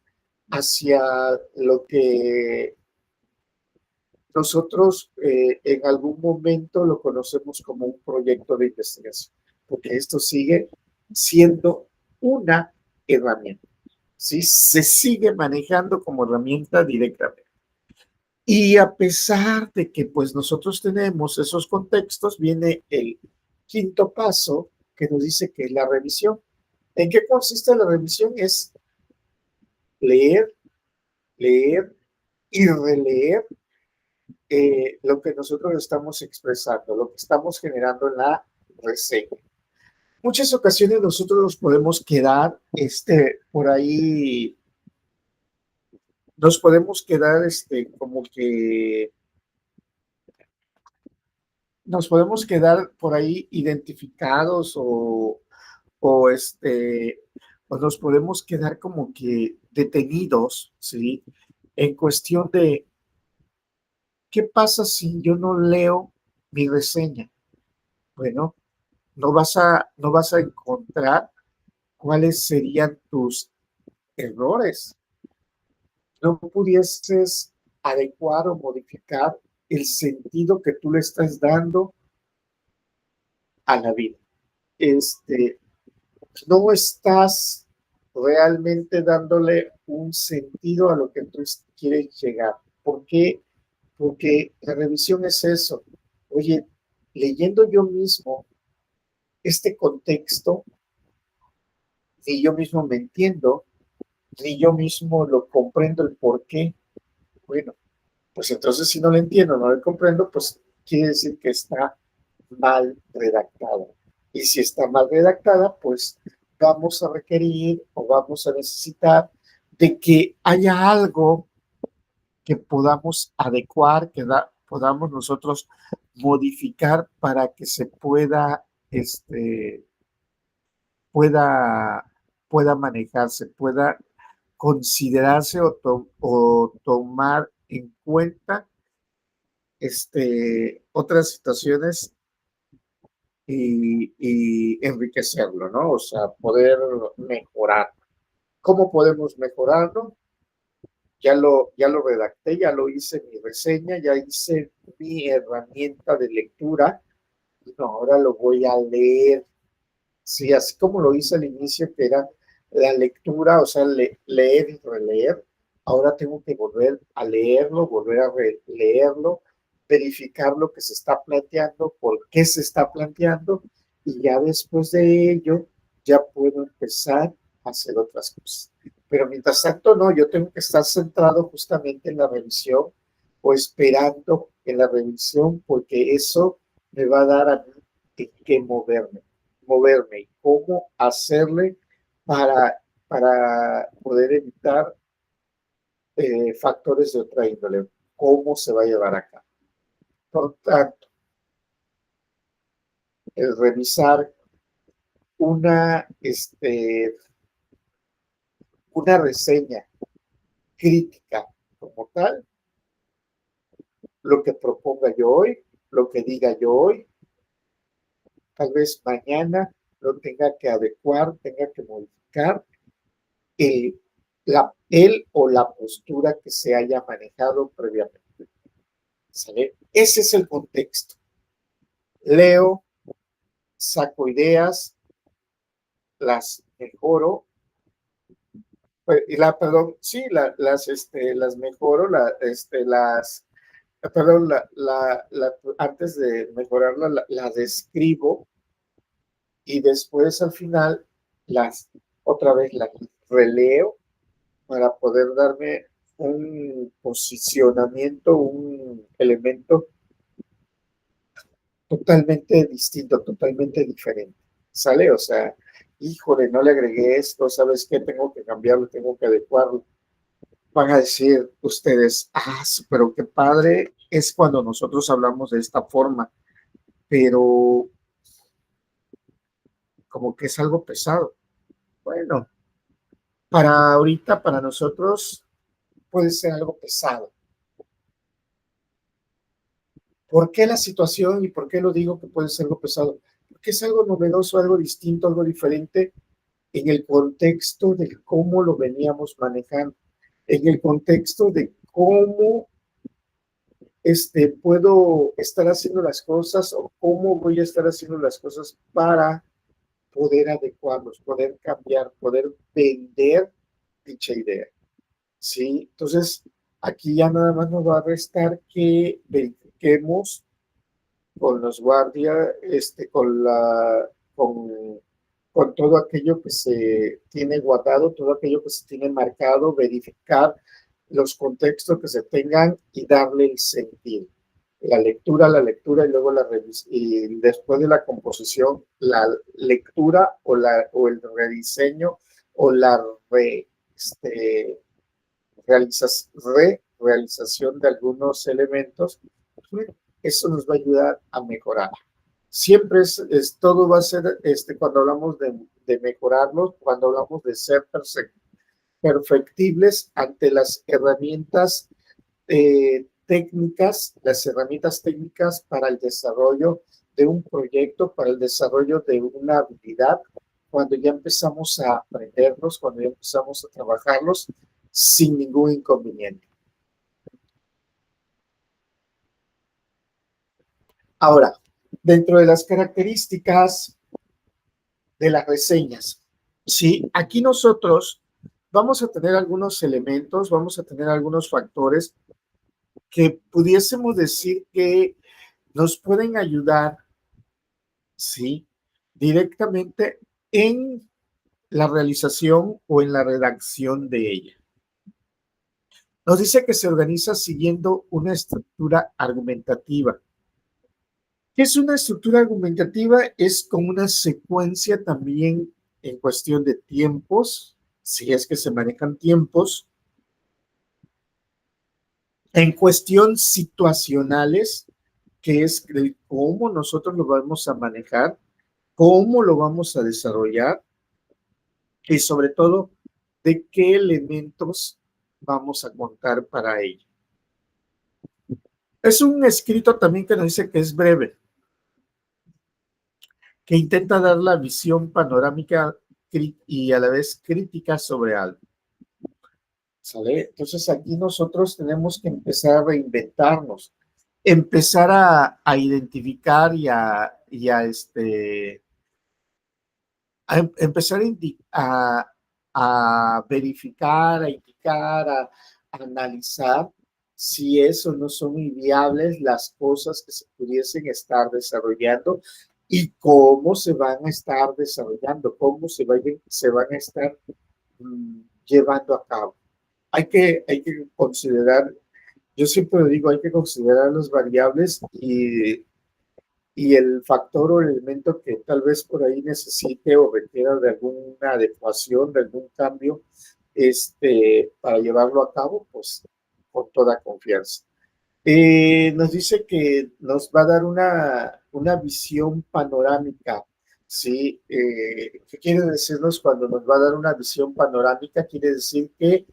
hacia lo que nosotros en algún momento lo conocemos como un proyecto de investigación, porque esto sigue siendo una herramienta, ¿sí? Se sigue manejando como herramienta directamente. Y a pesar de que pues nosotros tenemos esos contextos, viene el quinto paso que nos dice que es la revisión. ¿En qué consiste la revisión? Es leer, leer y releer lo que nosotros estamos expresando, lo que estamos generando en la reseña. Muchas ocasiones nosotros nos podemos quedar por ahí, nos podemos quedar como que nos podemos quedar por ahí identificados o, o nos podemos quedar como que detenidos, ¿sí? En cuestión de, ¿qué pasa si yo no leo mi reseña? Bueno, no vas a encontrar cuáles serían tus errores. No pudieses adecuar o modificar el sentido que tú le estás dando a la vida. Este, no estás realmente dándole un sentido a lo que tú quieres llegar. ¿Por qué? Porque la revisión es eso. Oye, leyendo yo mismo este contexto, ni yo mismo me entiendo, ni yo mismo lo comprendo el por qué. Bueno, pues entonces si no lo entiendo, no lo comprendo, pues quiere decir que está mal redactada. Y si está mal redactada, pues vamos a requerir o vamos a necesitar de que haya algo que podamos adecuar, que podamos nosotros modificar para que se pueda, pueda manejarse, pueda considerarse o tomar en cuenta otras situaciones y enriquecerlo, ¿no? O sea, poder mejorar. ¿Cómo podemos mejorarlo? Ya lo redacté, ya lo hice mi reseña, ya hice mi herramienta de lectura. No, ahora lo voy a leer. Sí, así como lo hice al inicio, que era la lectura, o sea, leer y releer. Ahora tengo que volver a leerlo, volver a releerlo, verificar lo que se está planteando, por qué se está planteando, y ya después de ello ya puedo empezar a hacer otras cosas. Pero mientras tanto, no, yo tengo que estar centrado justamente en la revisión o esperando en la revisión, porque eso me va a dar a mí en qué moverme y cómo hacerle para poder evitar factores de otra índole, cómo se va a llevar a cabo. Por tanto, el revisar una, una reseña crítica como tal, lo que proponga yo hoy, lo que diga yo hoy, tal vez mañana lo tenga que adecuar, tenga que modificar el, él o la postura que se haya manejado previamente. ¿Sale? Ese es el contexto. Leo, saco ideas, las mejoro, perdón, sí, las mejoro, perdón, antes de mejorarla, la describo y después al final otra vez las releo para poder darme un posicionamiento, un elemento totalmente distinto, totalmente diferente. ¿Sale? O sea, híjole, no le agregué esto, ¿sabes qué? Tengo que cambiarlo, tengo que adecuarlo. Van a decir ustedes, pero qué padre es cuando nosotros hablamos de esta forma, pero como que es algo pesado. Bueno, para ahorita, para nosotros, puede ser algo pesado. ¿Por qué la situación y por qué lo digo que puede ser algo pesado? Porque es algo novedoso, algo distinto, algo diferente en el contexto de cómo lo veníamos manejando, en el contexto de cómo puedo estar haciendo las cosas o cómo voy a estar haciendo las cosas para poder adecuarlos, poder cambiar, poder vender dicha idea. ¿Sí? Entonces, aquí ya nada más nos va a restar que verifiquemos con los guardias, con todo aquello que se tiene guardado, todo aquello que se tiene marcado, verificar los contextos que se tengan y darle el sentido. La lectura y luego y después de la composición, la lectura o el rediseño o la realización de algunos elementos, eso nos va a ayudar a mejorar. Siempre todo va a ser, cuando hablamos de mejorarlos, cuando hablamos de ser perfectibles ante las herramientas técnicas, las herramientas técnicas para el desarrollo de un proyecto, para el desarrollo de una habilidad, cuando ya empezamos a aprenderlos, cuando ya empezamos a trabajarlos sin ningún inconveniente. Ahora, dentro de las características de las reseñas, sí, aquí nosotros vamos a tener algunos elementos, vamos a tener algunos factores que pudiésemos decir que nos pueden ayudar, sí, directamente en la realización o en la redacción de ella. Nos dice que se organiza siguiendo una estructura argumentativa. ¿Qué es una estructura argumentativa? Es como una secuencia también en cuestión de tiempos, si es que se manejan tiempos, en cuestión situacionales, que es cómo nosotros lo vamos a manejar, cómo lo vamos a desarrollar y sobre todo de qué elementos vamos a contar para ello. Es un escrito también que nos dice que es breve, que intenta dar la visión panorámica y a la vez crítica sobre algo. ¿Sale? Entonces aquí nosotros tenemos que empezar a reinventarnos, empezar a identificar empezar a verificar, a indicar, a analizar si eso no son viables las cosas que se pudiesen estar desarrollando y cómo se van a estar desarrollando, cómo se van a estar llevando a cabo. Hay que considerar, yo siempre digo, hay que considerar las variables y el factor o el elemento que tal vez por ahí necesite o requiera de alguna adecuación, de algún cambio, para llevarlo a cabo, pues con toda confianza. Nos dice que nos va a dar una visión panorámica, ¿sí? ¿Qué quiere decirnos cuando nos va a dar una visión panorámica? Quiere decir que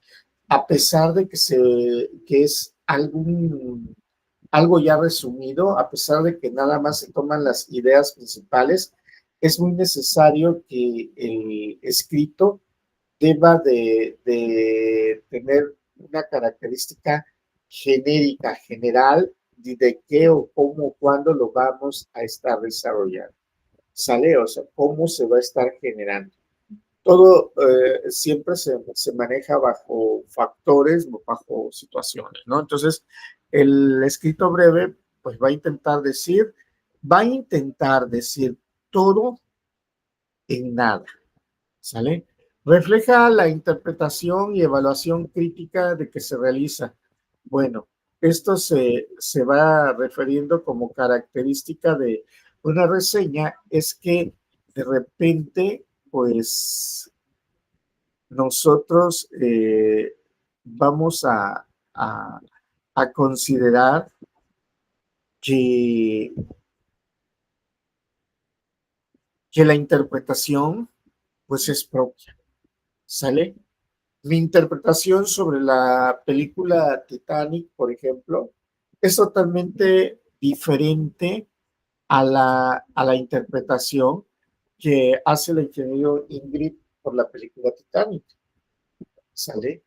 a pesar de que es algo ya resumido, a pesar de que nada más se toman las ideas principales, es muy necesario que el escrito deba de tener una característica genérica, general, de qué o cómo o cuándo lo vamos a estar desarrollando. ¿Sale? O sea, cómo se va a estar generando. Todo siempre se maneja bajo factores, bajo situaciones, ¿no? Entonces, el escrito breve, pues va a intentar decir todo en nada, ¿sale? Refleja la interpretación y evaluación crítica de que se realiza. Bueno, esto se va refiriendo como característica de una reseña, es que de repente, pues nosotros vamos a considerar que, que la interpretación pues es propia, ¿sale? Mi interpretación sobre la película Titanic, por ejemplo, es totalmente diferente a la interpretación que hace el ingeniero Ingrid por la película Titanic, ¿sale?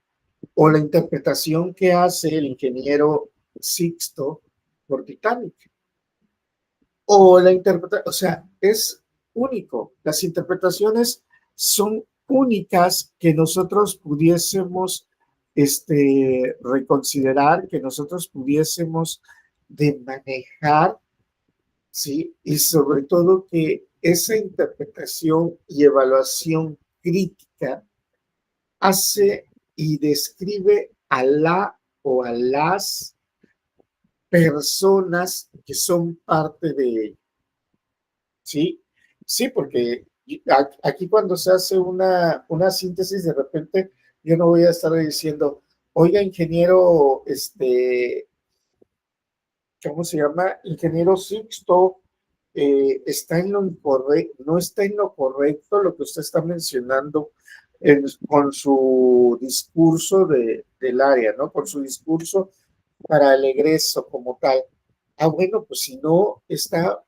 O la interpretación que hace el ingeniero Sixto por Titanic. O sea, es único. Las interpretaciones son únicas que nosotros pudiésemos reconsiderar, que nosotros pudiésemos de manejar, ¿sí? Y sobre todo que esa interpretación y evaluación crítica hace y describe a la o a las personas que son parte de ello, ¿sí? Sí, porque aquí cuando se hace una síntesis, de repente yo no voy a estar diciendo, oiga, ingeniero, ¿cómo se llama? Ingeniero Sixto, está en lo incorrecto, no está en lo correcto lo que usted está mencionando con su discurso del área, ¿no? Con su discurso para el egreso como tal. Ah, bueno, pues si no está,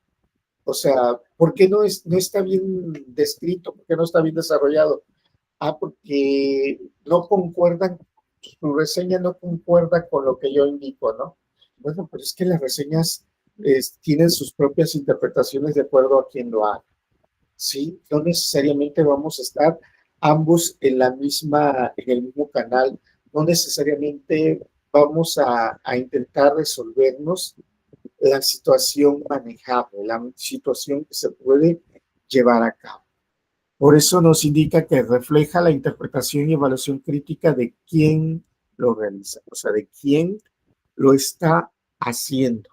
o sea, ¿por qué no está bien descrito? ¿Por qué no está bien desarrollado? Ah, porque no concuerdan, su reseña no concuerda con lo que yo indico, ¿no? Bueno, pero es que las reseñas tienen sus propias interpretaciones de acuerdo a quien lo haga, ¿sí? No necesariamente vamos a estar ambos en el mismo canal, no necesariamente vamos a intentar resolvernos la situación manejable, la situación que se puede llevar a cabo. Por eso nos indica que refleja la interpretación y evaluación crítica de quién lo realiza, o sea, de quién lo está haciendo.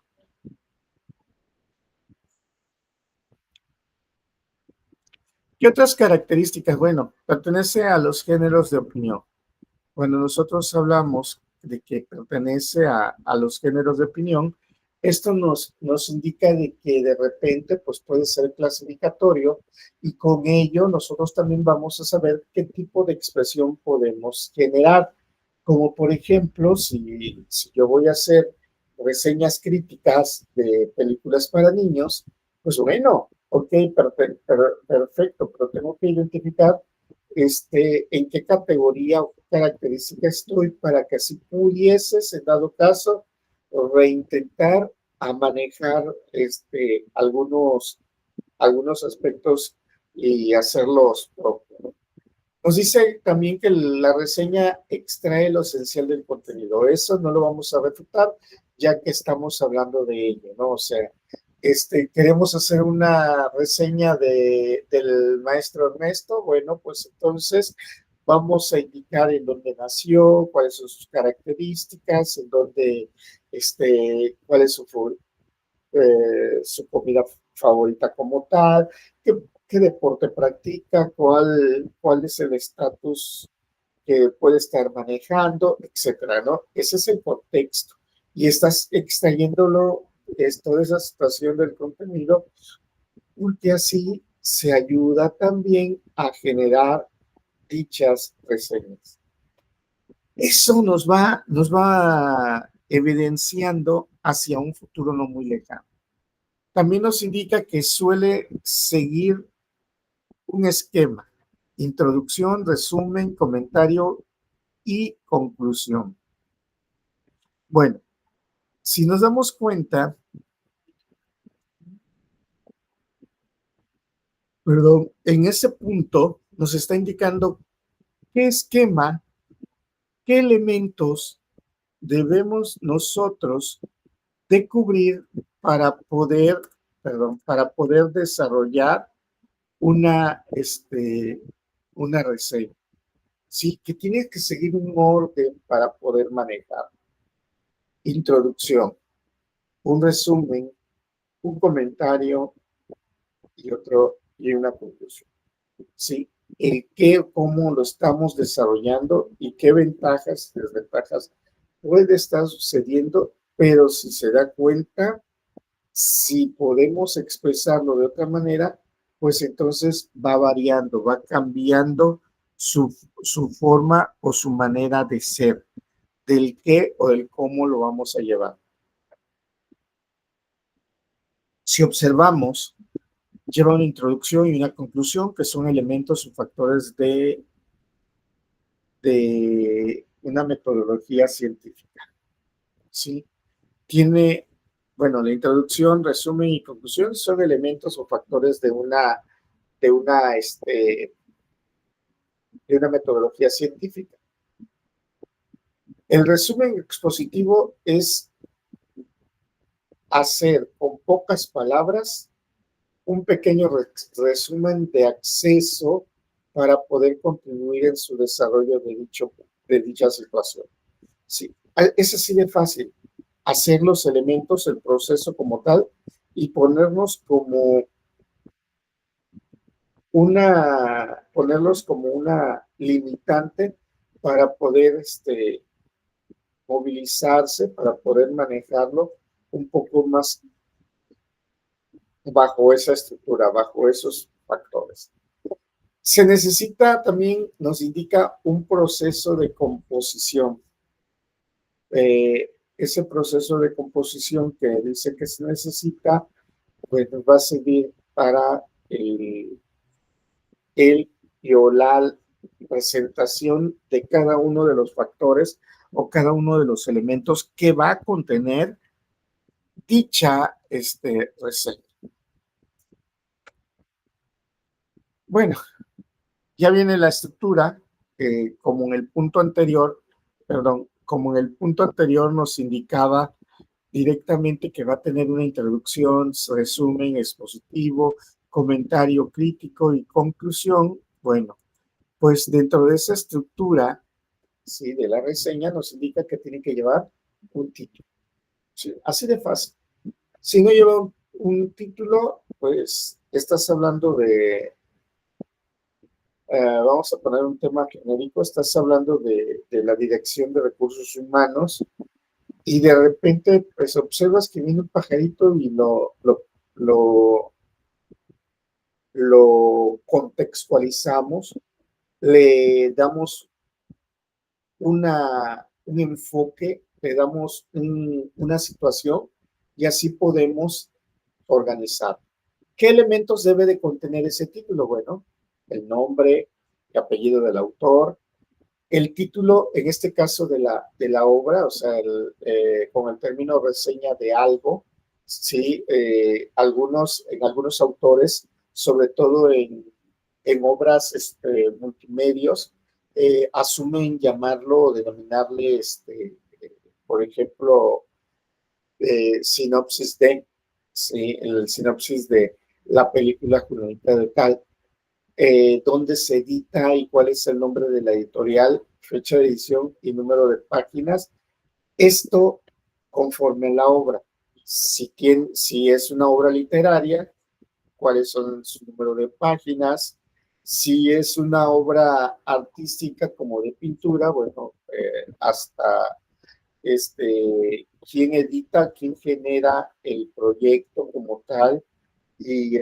¿Qué otras características? Bueno, pertenece a los géneros de opinión. Cuando nosotros hablamos de que pertenece a los géneros de opinión, esto nos indica de que de repente pues puede ser clasificatorio y con ello nosotros también vamos a saber qué tipo de expresión podemos generar. Como por ejemplo, si yo voy a hacer reseñas críticas de películas para niños, pues bueno, ok, perfecto, pero tengo que identificar en qué categoría o qué característica estoy para que así pudieses, en dado caso, reintentar a manejar algunos aspectos y hacerlos propios. Nos dice también que la reseña extrae lo esencial del contenido. Eso no lo vamos a refutar, ya que estamos hablando de ello, ¿no? O sea, queremos hacer una reseña del maestro Ernesto. Bueno, pues entonces vamos a indicar en dónde nació, cuáles son sus características, en dónde, cuál es su comida favorita como tal, qué deporte practica, cuál es el estatus que puede estar manejando, etcétera, ¿no? Ese es el contexto. Y estás extrayéndolo, toda esa situación del contenido, porque así se ayuda también a generar dichas reseñas. Eso nos va evidenciando hacia un futuro no muy lejano. También nos indica que suele seguir un esquema: introducción, resumen, comentario y conclusión. Bueno, si nos damos cuenta, en ese punto nos está indicando qué esquema, qué elementos debemos nosotros de cubrir para poder desarrollar una reseña. Sí, que tiene que seguir un orden para poder manejar. Introducción, un resumen, un comentario y una conclusión. Sí, el qué, cómo lo estamos desarrollando y qué ventajas y desventajas puede estar sucediendo, pero si se da cuenta, si podemos expresarlo de otra manera, pues entonces va variando, va cambiando su forma o su manera de ser, del qué o del cómo lo vamos a llevar. Si observamos, lleva una introducción y una conclusión, que son elementos o factores de una metodología científica. ¿Sí? Tiene, bueno, la introducción, resumen y conclusión son elementos o factores de una, de una metodología científica. El resumen expositivo es hacer con pocas palabras un pequeño resumen de acceso para poder contribuir en su desarrollo de dicha situación. Sí, es así de fácil hacer los elementos, el proceso como tal, y ponerlos como una limitante para poder movilizarse, para poder manejarlo un poco más bajo esa estructura, bajo esos factores. Se necesita también, nos indica, un proceso de composición. Ese proceso de composición que dice que se necesita, pues nos va a servir para el o la presentación de cada uno de los factores o cada uno de los elementos que va a contener dicha reseña. Bueno, ya viene la estructura, como en el punto anterior, como en el punto anterior nos indicaba directamente que va a tener una introducción, resumen, expositivo, comentario crítico y conclusión. Bueno, pues dentro de esa estructura, sí, de la reseña nos indica que tiene que llevar un título. Sí, así de fácil. Si no lleva un título, pues estás hablando vamos a poner un tema genérico, estás hablando de la Dirección de Recursos Humanos y de repente pues observas que viene un pajarito y lo contextualizamos, le damos un enfoque, le damos una situación y así podemos organizar. ¿Qué elementos debe de contener ese título? Bueno, el nombre, el apellido del autor, el título, en este caso de la obra, o sea, con el término reseña de algo, sí, en algunos autores, sobre todo en obras multimedios, asumen llamarlo o denominarle, por ejemplo, sinopsis sí, el sinopsis de la película Julieta de tal, dónde se edita y cuál es el nombre de la editorial, fecha de edición y número de páginas. Esto conforme a la obra. Si es una obra literaria, cuáles son su número de páginas. Si es una obra artística como de pintura, bueno, hasta quién edita, quién genera el proyecto como tal y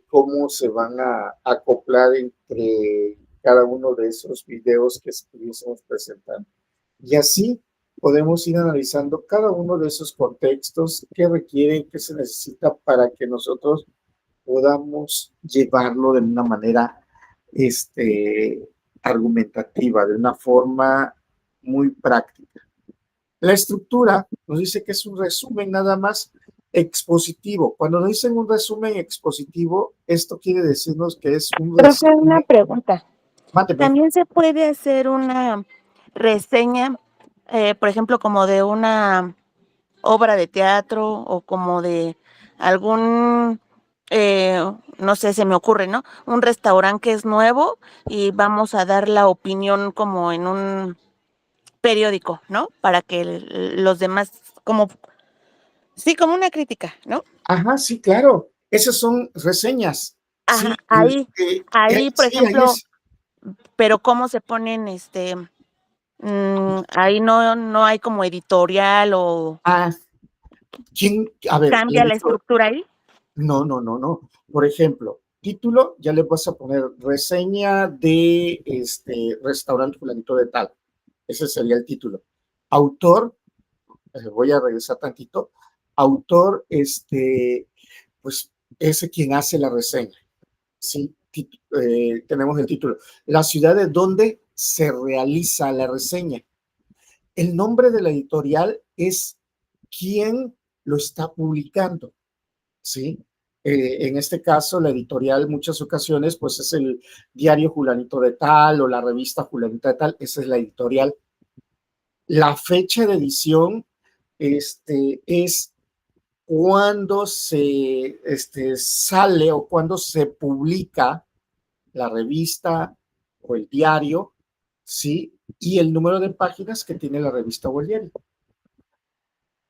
cómo se van a acoplar entre cada uno de esos videos que estuviésemos presentando. Y así podemos ir analizando cada uno de esos contextos, qué requieren, qué se necesita para que nosotros podamos llevarlo de una manera argumentativa, de una forma muy práctica. La estructura nos dice que es un resumen nada más expositivo. Cuando nos dicen un resumen expositivo, esto quiere decirnos que es un Profe, una resumen. pregunta. Máteme. ¿También se puede hacer una reseña, por ejemplo, como de una obra de teatro o como de algún, no sé, se me ocurre, ¿no? Un restaurante que es nuevo y vamos a dar la opinión como en un periódico, ¿no? Para que los demás, como, sí, como una crítica, ¿no? Ajá, sí, claro. Esas son reseñas. Ajá, Sí, ahí, por sí, ahí ejemplo, es. pero cómo se ponen, ahí no hay como editorial o Ah, ¿quién? A ver, el cambia la editor. estructura ahí. No, no, no, no. Por ejemplo, título, ya le vas a poner reseña de restaurante fulanito de tal. Ese sería el título. Autor, voy a regresar tantito. Autor, pues ese quien hace la reseña. Sí, tenemos el título. La ciudad de donde se realiza la reseña. El nombre de la editorial es quién lo está publicando. ¿Sí? En este caso, la editorial, muchas ocasiones, pues es el diario Julanito de Tal o la revista Julanita de Tal, esa es la editorial. La fecha de edición es cuando se sale o cuando se publica la revista o el diario, ¿sí? Y el número de páginas que tiene la revista o el diario.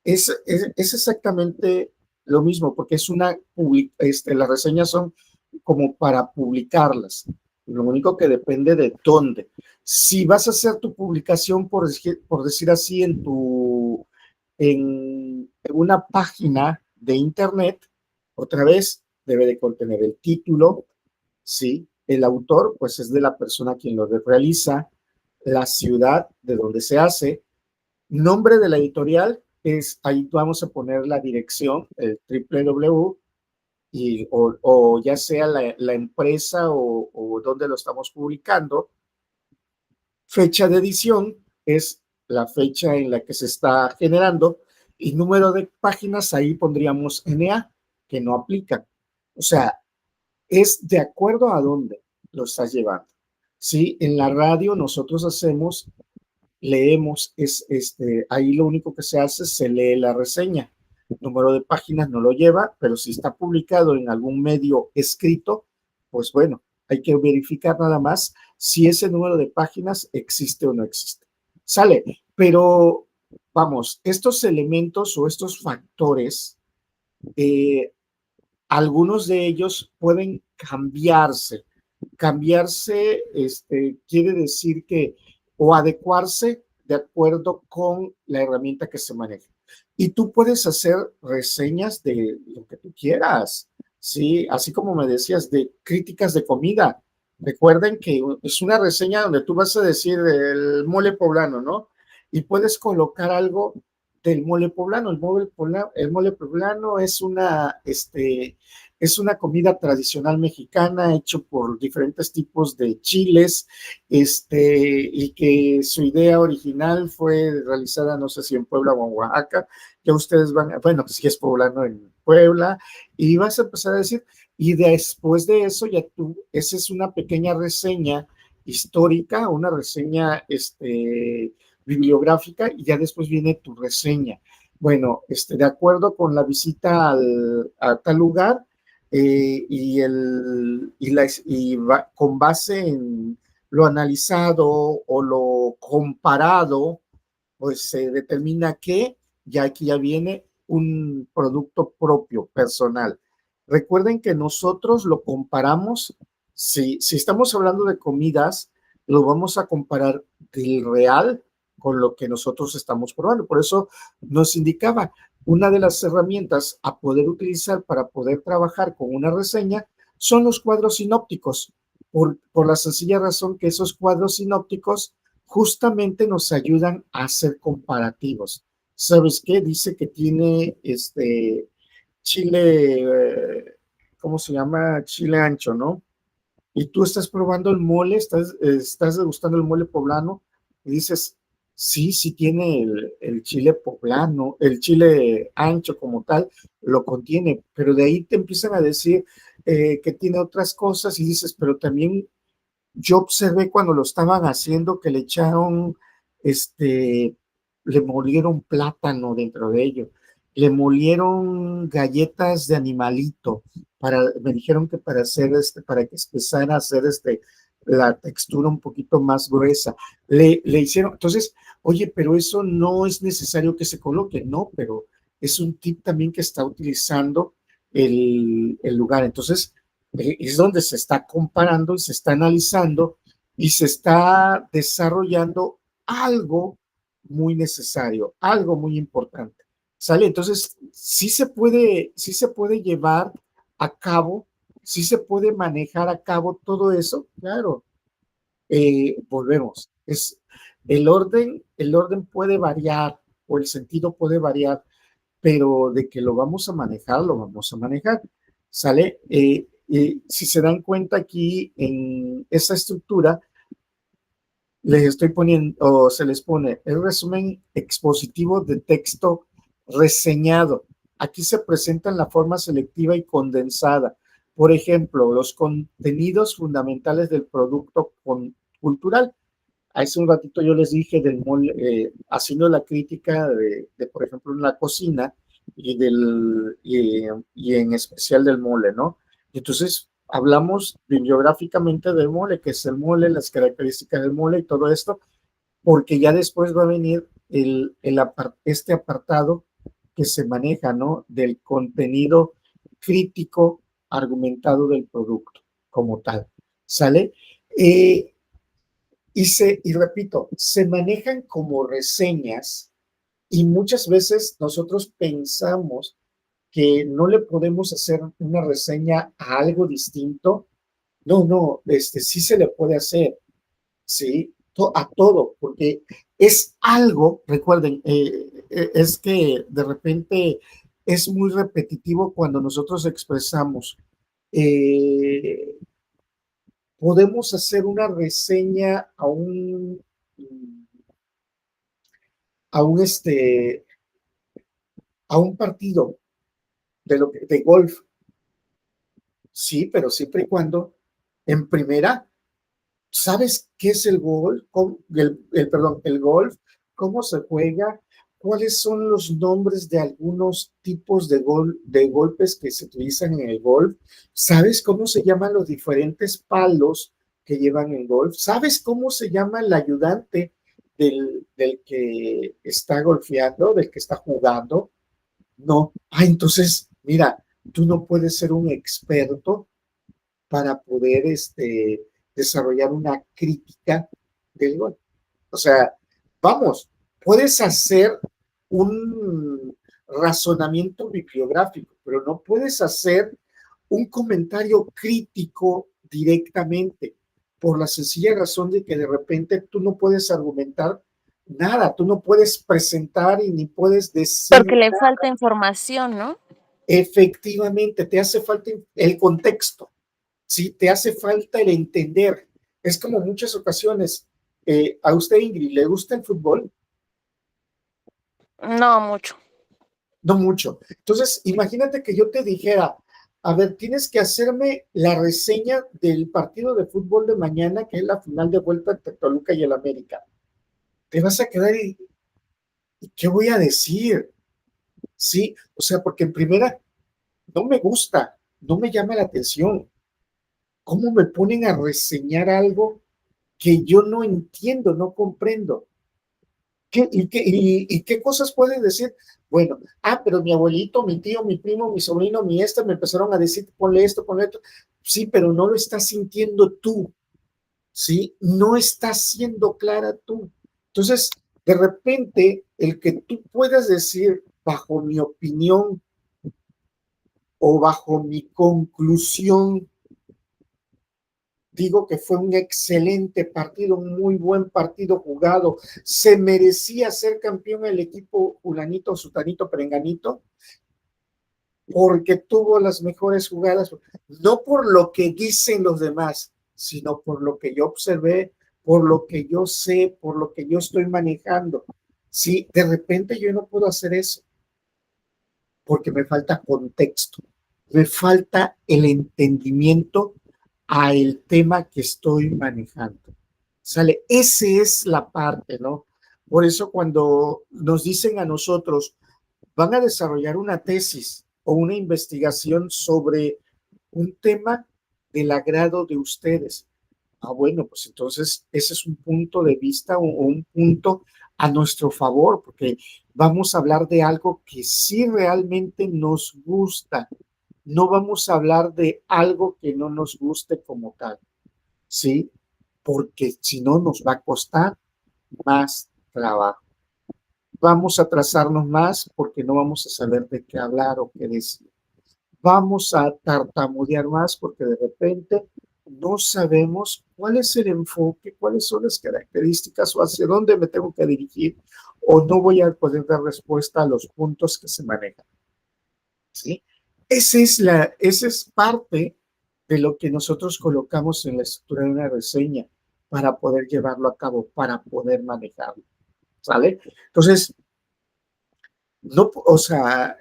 Es exactamente lo mismo, porque las reseñas son como para publicarlas. Lo único que depende de dónde. Si vas a hacer tu publicación, por decir así, en una página de internet, otra vez debe de contener el título, ¿sí? El autor, pues es de la persona quien lo realiza, la ciudad de donde se hace, nombre de la editorial, ahí vamos a poner la dirección, el www, o ya sea la empresa o donde lo estamos publicando. Fecha de edición es la fecha en la que se está generando y número de páginas, ahí pondríamos NA, que no aplican. O sea, es de acuerdo a dónde lo estás llevando. Sí, en la radio nosotros leemos, ahí lo único que se hace es se lee la reseña. El número de páginas no lo lleva, pero si está publicado en algún medio escrito, pues bueno, hay que verificar nada más si ese número de páginas existe o no existe. Sale, pero vamos, estos elementos o estos factores, eh, algunos de ellos pueden cambiarse. Cambiarse quiere decir que o adecuarse de acuerdo con la herramienta que se maneja. Y tú puedes hacer reseñas de lo que tú quieras, ¿sí? Así como me decías, de críticas de comida. Recuerden que es una reseña donde tú vas a decir el mole poblano, ¿no? Y puedes colocar algo del mole poblano. El mole poblano es una comida tradicional mexicana hecho por diferentes tipos de chiles, y que su idea original fue realizada, no sé si en Puebla o en Oaxaca. Ya ustedes bueno, si es poblano en Puebla, y vas a empezar a decir, y después de eso ya esa es una pequeña reseña histórica, una reseña bibliográfica, y ya después viene tu reseña. Bueno, de acuerdo con la visita a tal lugar, con base en lo analizado o lo comparado, pues se determina que ya aquí ya viene un producto propio, personal. Recuerden que nosotros lo comparamos, si estamos hablando de comidas, lo vamos a comparar del real con lo que nosotros estamos probando. Por eso nos indicaba, una de las herramientas a poder utilizar para poder trabajar con una reseña son los cuadros sinópticos, por la sencilla razón que esos cuadros sinópticos justamente nos ayudan a hacer comparativos. ¿Sabes qué? Dice que tiene chile, ¿cómo se llama? Chile ancho, ¿no? Y tú estás probando el mole, estás degustando el mole poblano y dices, sí, sí tiene el chile poblano, el chile ancho como tal, lo contiene, pero de ahí te empiezan a decir que tiene otras cosas y dices, pero también yo observé cuando lo estaban haciendo que le echaron, le molieron plátano dentro de ello, le molieron galletas de animalito, me dijeron que para hacer para que empezara a hacer la textura un poquito más gruesa. Le hicieron, entonces, oye, pero eso no es necesario que se coloque, no, pero es un tip también que está utilizando el lugar. Entonces, es donde se está comparando y se está analizando y se está desarrollando algo muy necesario, algo muy importante. ¿Sale? Entonces, sí se puede llevar a cabo, sí se puede manejar a cabo todo eso, claro. Volvemos. El orden puede variar o el sentido puede variar, pero de que lo vamos a manejar, lo vamos a manejar. ¿Sale? Si se dan cuenta aquí en esa estructura, les estoy poniendo, o se les pone el resumen expositivo de texto reseñado. Aquí se presentan la forma selectiva y condensada. Por ejemplo, los contenidos fundamentales del producto cultural. Hace un ratito yo les dije del mole, haciendo la crítica por ejemplo, en la cocina y en especial del mole, ¿no? Entonces, hablamos bibliográficamente del mole, que es el mole, las características del mole y todo esto, porque ya después va a venir este apartado que se maneja, ¿no? Del contenido crítico argumentado del producto como tal, ¿sale? Y repito, se manejan como reseñas y muchas veces nosotros pensamos que no le podemos hacer una reseña a algo distinto. No, no, sí se le puede hacer, ¿sí? A todo, porque es algo, recuerden, es que de repente es muy repetitivo cuando nosotros expresamos. Eh, Podemos hacer una reseña a un, a un partido de golf. Sí, pero siempre y cuando en primera, ¿sabes qué es el golf? Perdón, el golf, cómo se juega, cuáles son los nombres de algunos tipos de golpes que se utilizan en el golf, ¿sabes cómo se llaman los diferentes palos que llevan el golf? ¿Sabes cómo se llama el ayudante del que está golfeando, del que está jugando? No. Entonces, mira, tú no puedes ser un experto para poder desarrollar una crítica del gol. O sea, vamos, puedes hacer un razonamiento bibliográfico, pero no puedes hacer un comentario crítico directamente, por la sencilla razón de que de repente tú no puedes argumentar nada, tú no puedes presentar y ni puedes decir Porque le nada. falta información, ¿no? Efectivamente, te hace falta el contexto. ¿Sí? Te hace falta el entender. Es como muchas ocasiones, a usted, Ingrid, ¿le gusta el fútbol? No mucho. No mucho. Entonces, imagínate que yo te dijera, a ver, tienes que hacerme la reseña del partido de fútbol de mañana, que es la final de vuelta entre Toluca y el América. Te vas a quedar ¿y qué voy a decir? Sí, o sea, porque en primera no me gusta, no me llama la atención. ¿Cómo me ponen a reseñar algo que yo no entiendo, no comprendo? ¿Y qué cosas puedes decir? Bueno, pero mi abuelito, mi tío, mi primo, mi sobrino, me empezaron a decir, ponle esto, ponle esto. Sí, pero no lo estás sintiendo tú, ¿sí? No estás siendo clara tú. Entonces, de repente, el que tú puedas decir, bajo mi opinión o bajo mi conclusión, digo que fue un excelente partido, un muy buen partido jugado, se merecía ser campeón el equipo fulanito, sutanito, perenganito, porque tuvo las mejores jugadas, no por lo que dicen los demás, sino por lo que yo observé, por lo que yo sé, por lo que yo estoy manejando. Sí, de repente yo no puedo hacer eso, porque me falta contexto, me falta el entendimiento a el tema que estoy manejando. ¿Sale? Esa es la parte, ¿no? Por eso cuando nos dicen a nosotros, van a desarrollar una tesis o una investigación sobre un tema del agrado de ustedes. Ah, bueno, pues entonces ese es un punto de vista o un punto a nuestro favor, porque vamos a hablar de algo que sí realmente nos gusta. No vamos a hablar de algo que no nos guste como tal, ¿sí? Porque si no nos va a costar más trabajo. Vamos a atrasarnos más porque no vamos a saber de qué hablar o qué decir. Vamos a tartamudear más porque de repente no sabemos cuál es el enfoque, cuáles son las características o hacia dónde me tengo que dirigir o no voy a poder dar respuesta a los puntos que se manejan. ¿Sí? Esa es parte de lo que nosotros colocamos en la estructura de una reseña para poder llevarlo a cabo, para poder manejarlo. ¿Sale? Entonces, no, o sea,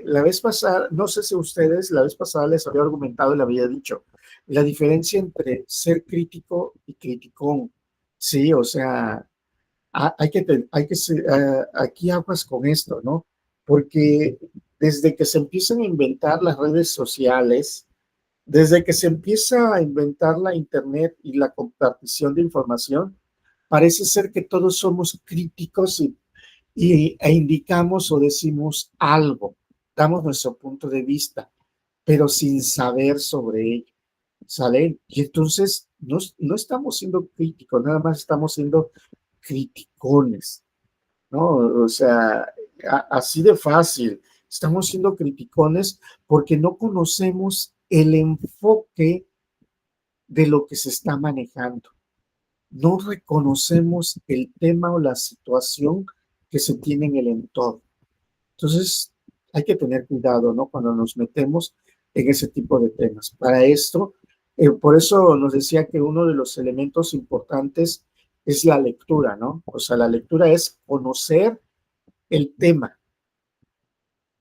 la vez pasada, no sé si ustedes, la vez pasada les había argumentado y le había dicho, la diferencia entre ser crítico y criticón, sí, o sea, hay que ser, aquí aguas con esto, ¿no? Porque desde que se empiezan a inventar las redes sociales, desde que se empieza a inventar la internet y la compartición de información, parece ser que todos somos críticos e indicamos o decimos algo, damos nuestro punto de vista, pero sin saber sobre ello, ¿sale? Y entonces no estamos siendo críticos, nada más estamos siendo criticones, ¿no? O sea, así de fácil, estamos siendo criticones porque no conocemos el enfoque de lo que se está manejando. No reconocemos el tema o la situación que se tiene en el entorno. Entonces, hay que tener cuidado, ¿no? Cuando nos metemos en ese tipo de temas. Para esto, por eso nos decía que uno de los elementos importantes es la lectura, ¿no? O sea, la lectura es conocer el tema,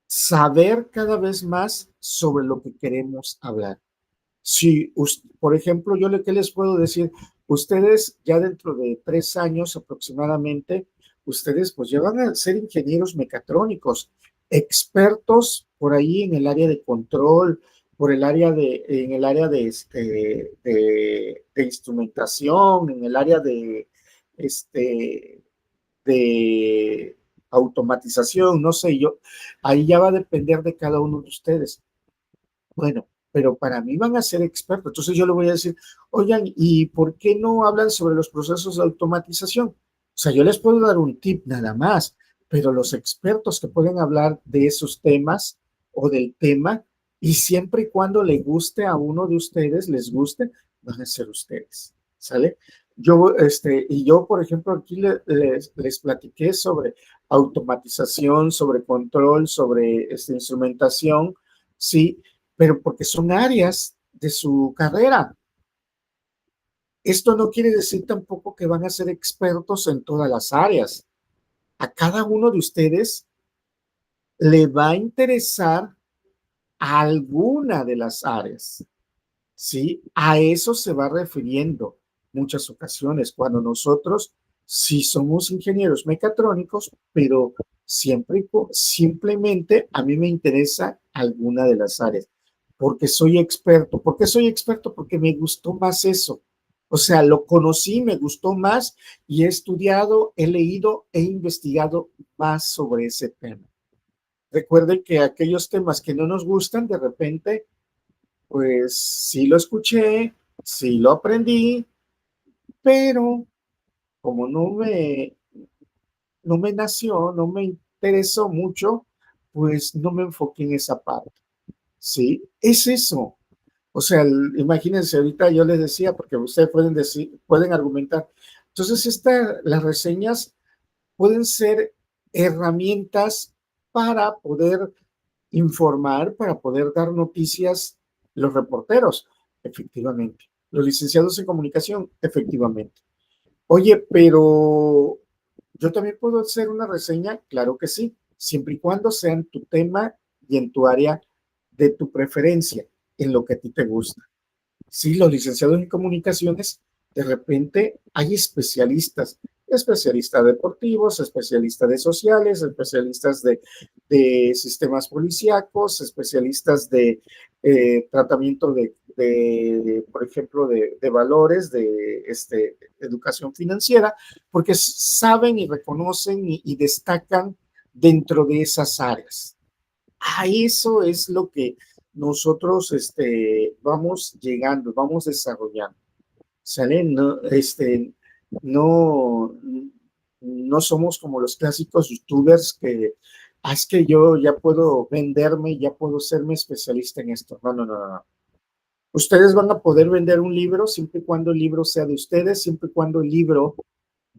saber cada vez más sobre lo que queremos hablar. Si, por ejemplo, ¿qué les puedo decir? Ustedes ya dentro de 3 años aproximadamente, ustedes pues ya van a ser ingenieros mecatrónicos, expertos por ahí en el área de control, en el área de instrumentación, en el área de automatización, no sé, ahí ya va a depender de cada uno de ustedes. Bueno, pero para mí van a ser expertos. Entonces yo le voy a decir, oigan, ¿y por qué no hablan sobre los procesos de automatización? O sea, yo les puedo dar un tip nada más, pero los expertos que pueden hablar de esos temas o del tema, y siempre y cuando le guste a uno de ustedes, les guste, van a ser ustedes, ¿sale? Yo, por ejemplo, aquí les platiqué sobre automatización, sobre control, sobre instrumentación, sí, pero porque son áreas de su carrera. Esto no quiere decir tampoco que van a ser expertos en todas las áreas. A cada uno de ustedes le va a interesar alguna de las áreas, ¿sí? A eso se va refiriendo muchas ocasiones cuando nosotros sí somos ingenieros mecatrónicos, pero simplemente a mí me interesa alguna de las áreas, porque soy experto. ¿Por qué soy experto? Porque me gustó más eso. O sea, lo conocí, me gustó más y he estudiado, he leído, he investigado más sobre ese tema. Recuerden que aquellos temas que no nos gustan, de repente pues sí lo escuché, sí lo aprendí, pero como no me nació, no me interesó mucho, pues no me enfoqué en esa parte, ¿sí? Es eso. O sea, imagínense, ahorita yo les decía, porque ustedes pueden decir, pueden argumentar. Entonces, las reseñas pueden ser herramientas para poder informar, para poder dar noticias, los reporteros, efectivamente. Los licenciados en comunicación, efectivamente. Oye, pero yo también puedo hacer una reseña, claro que sí, siempre y cuando sea en tu tema y en tu área de tu preferencia, en lo que a ti te gusta. Sí, los licenciados en comunicaciones, de repente hay especialistas deportivos, especialistas de sociales, especialistas de sistemas policíacos, especialistas de tratamiento por ejemplo, de valores, de educación financiera, porque saben y reconocen y destacan dentro de esas áreas. A eso es lo que nosotros vamos llegando, vamos desarrollando. ¿Sale? No, no, no somos como los clásicos youtubers que es que yo ya puedo venderme, ya puedo serme especialista en esto. No, no, no, no. Ustedes van a poder vender un libro siempre y cuando el libro sea de ustedes, siempre y cuando el libro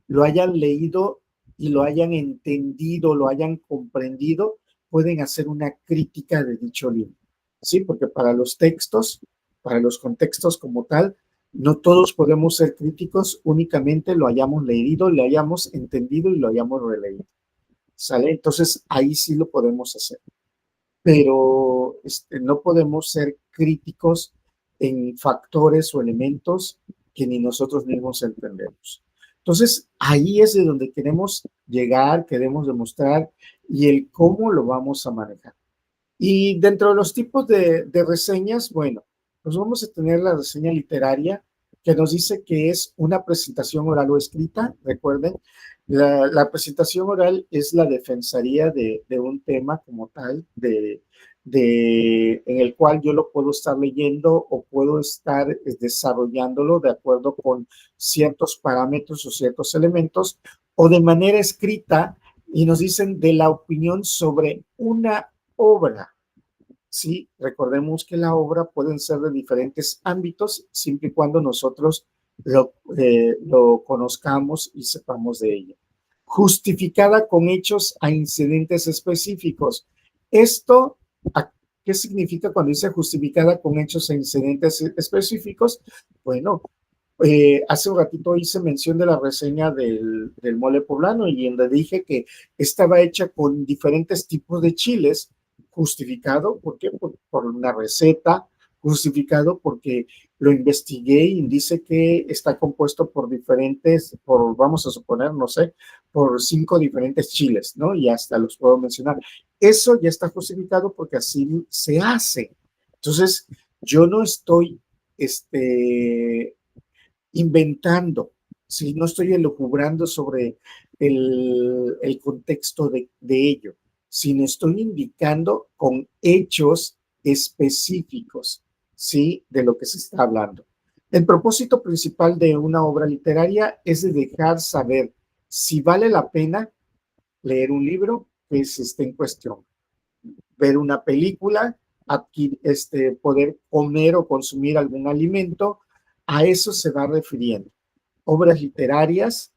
lo hayan leído y lo hayan entendido, lo hayan comprendido, pueden hacer una crítica de dicho libro. Sí, porque para los textos, para los contextos como tal, no todos podemos ser críticos, únicamente lo hayamos leído, lo hayamos entendido y lo hayamos releído. ¿Sale? Entonces ahí sí lo podemos hacer. Pero no podemos ser críticos en factores o elementos que ni nosotros mismos entendemos. Entonces, ahí es de donde queremos llegar, queremos demostrar y el cómo lo vamos a manejar. Y dentro de los tipos de reseñas, bueno, pues vamos a tener la reseña literaria que nos dice que es una presentación oral o escrita. Recuerden, la presentación oral es la defensoría de un tema como tal, en el cual yo lo puedo estar leyendo o puedo estar desarrollándolo de acuerdo con ciertos parámetros o ciertos elementos, o de manera escrita, y nos dicen de la opinión sobre una obra. Sí, recordemos que la obra pueden ser de diferentes ámbitos, siempre y cuando nosotros lo conozcamos y sepamos de ella. Justificada con hechos a incidentes específicos. Esto, ¿qué significa cuando dice justificada con hechos a incidentes específicos? Bueno, hace un ratito hice mención de la reseña del mole poblano y en donde dije que estaba hecha con diferentes tipos de chiles, justificado, ¿por qué? Por una receta, justificado porque lo investigué y dice que está compuesto por vamos a suponer, no sé, por 5 diferentes chiles, ¿no? Y hasta los puedo mencionar. Eso ya está justificado porque así se hace. Entonces, yo no estoy, inventando, ¿sí? No estoy elucubrando sobre el contexto de ello, sino estoy indicando con hechos específicos, ¿sí? De lo que se está hablando. El propósito principal de una obra literaria es de dejar saber si vale la pena leer un libro que se esté en cuestión, ver una película, poder comer o consumir algún alimento. A eso se va refiriendo. Obras literarias,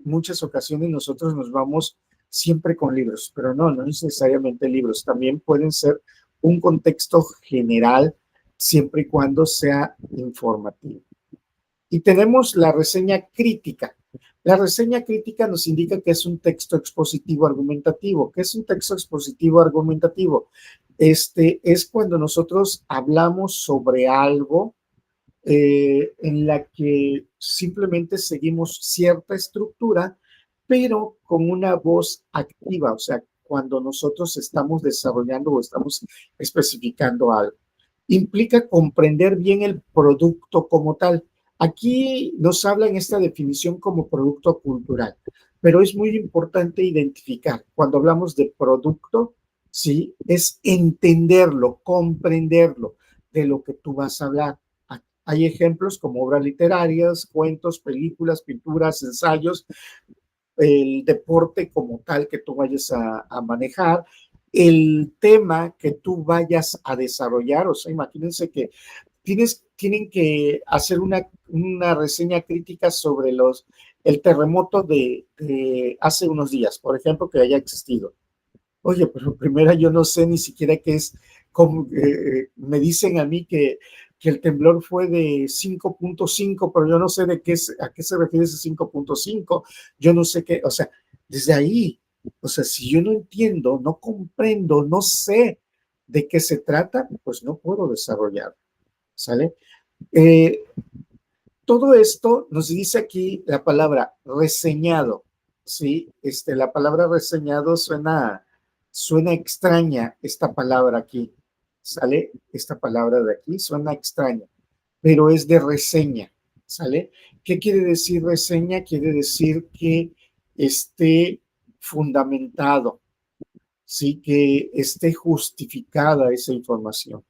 muchas ocasiones nosotros nos vamos siempre con libros, pero no necesariamente libros, también pueden ser un contexto general siempre y cuando sea informativo. Y tenemos la reseña crítica. La reseña crítica nos indica que es un texto expositivo argumentativo. ¿Qué es un texto expositivo argumentativo? Es cuando nosotros hablamos sobre algo en la que simplemente seguimos cierta estructura, pero con una voz activa, o sea, cuando nosotros estamos desarrollando o estamos especificando algo. Implica comprender bien el producto como tal. Aquí nos habla en esta definición como producto cultural, pero es muy importante identificar cuando hablamos de producto, ¿sí? Es entenderlo, comprenderlo de lo que tú vas a hablar. Hay ejemplos como obras literarias, cuentos, películas, pinturas, ensayos, el deporte como tal que tú vayas a manejar, el tema que tú vayas a desarrollar. O sea, imagínense que tienen que hacer una reseña crítica sobre el terremoto de hace unos días, por ejemplo, que haya existido. Oye, pero primero yo no sé ni siquiera qué es, como, me dicen a mí que el temblor fue de 5.5, pero yo no sé a qué se refiere ese 5.5, yo no sé qué, o sea, desde ahí, o sea, si yo no entiendo, no comprendo, no sé de qué se trata, pues no puedo desarrollar, ¿sale? Eh, Todo esto nos dice aquí la palabra reseñado, ¿sí? La palabra reseñado suena extraña, esta palabra aquí, ¿sale? Esta palabra de aquí suena extraña, pero es de reseña, ¿sale? ¿Qué quiere decir reseña? Quiere decir que esté fundamentado, ¿sí? Que esté justificada esa información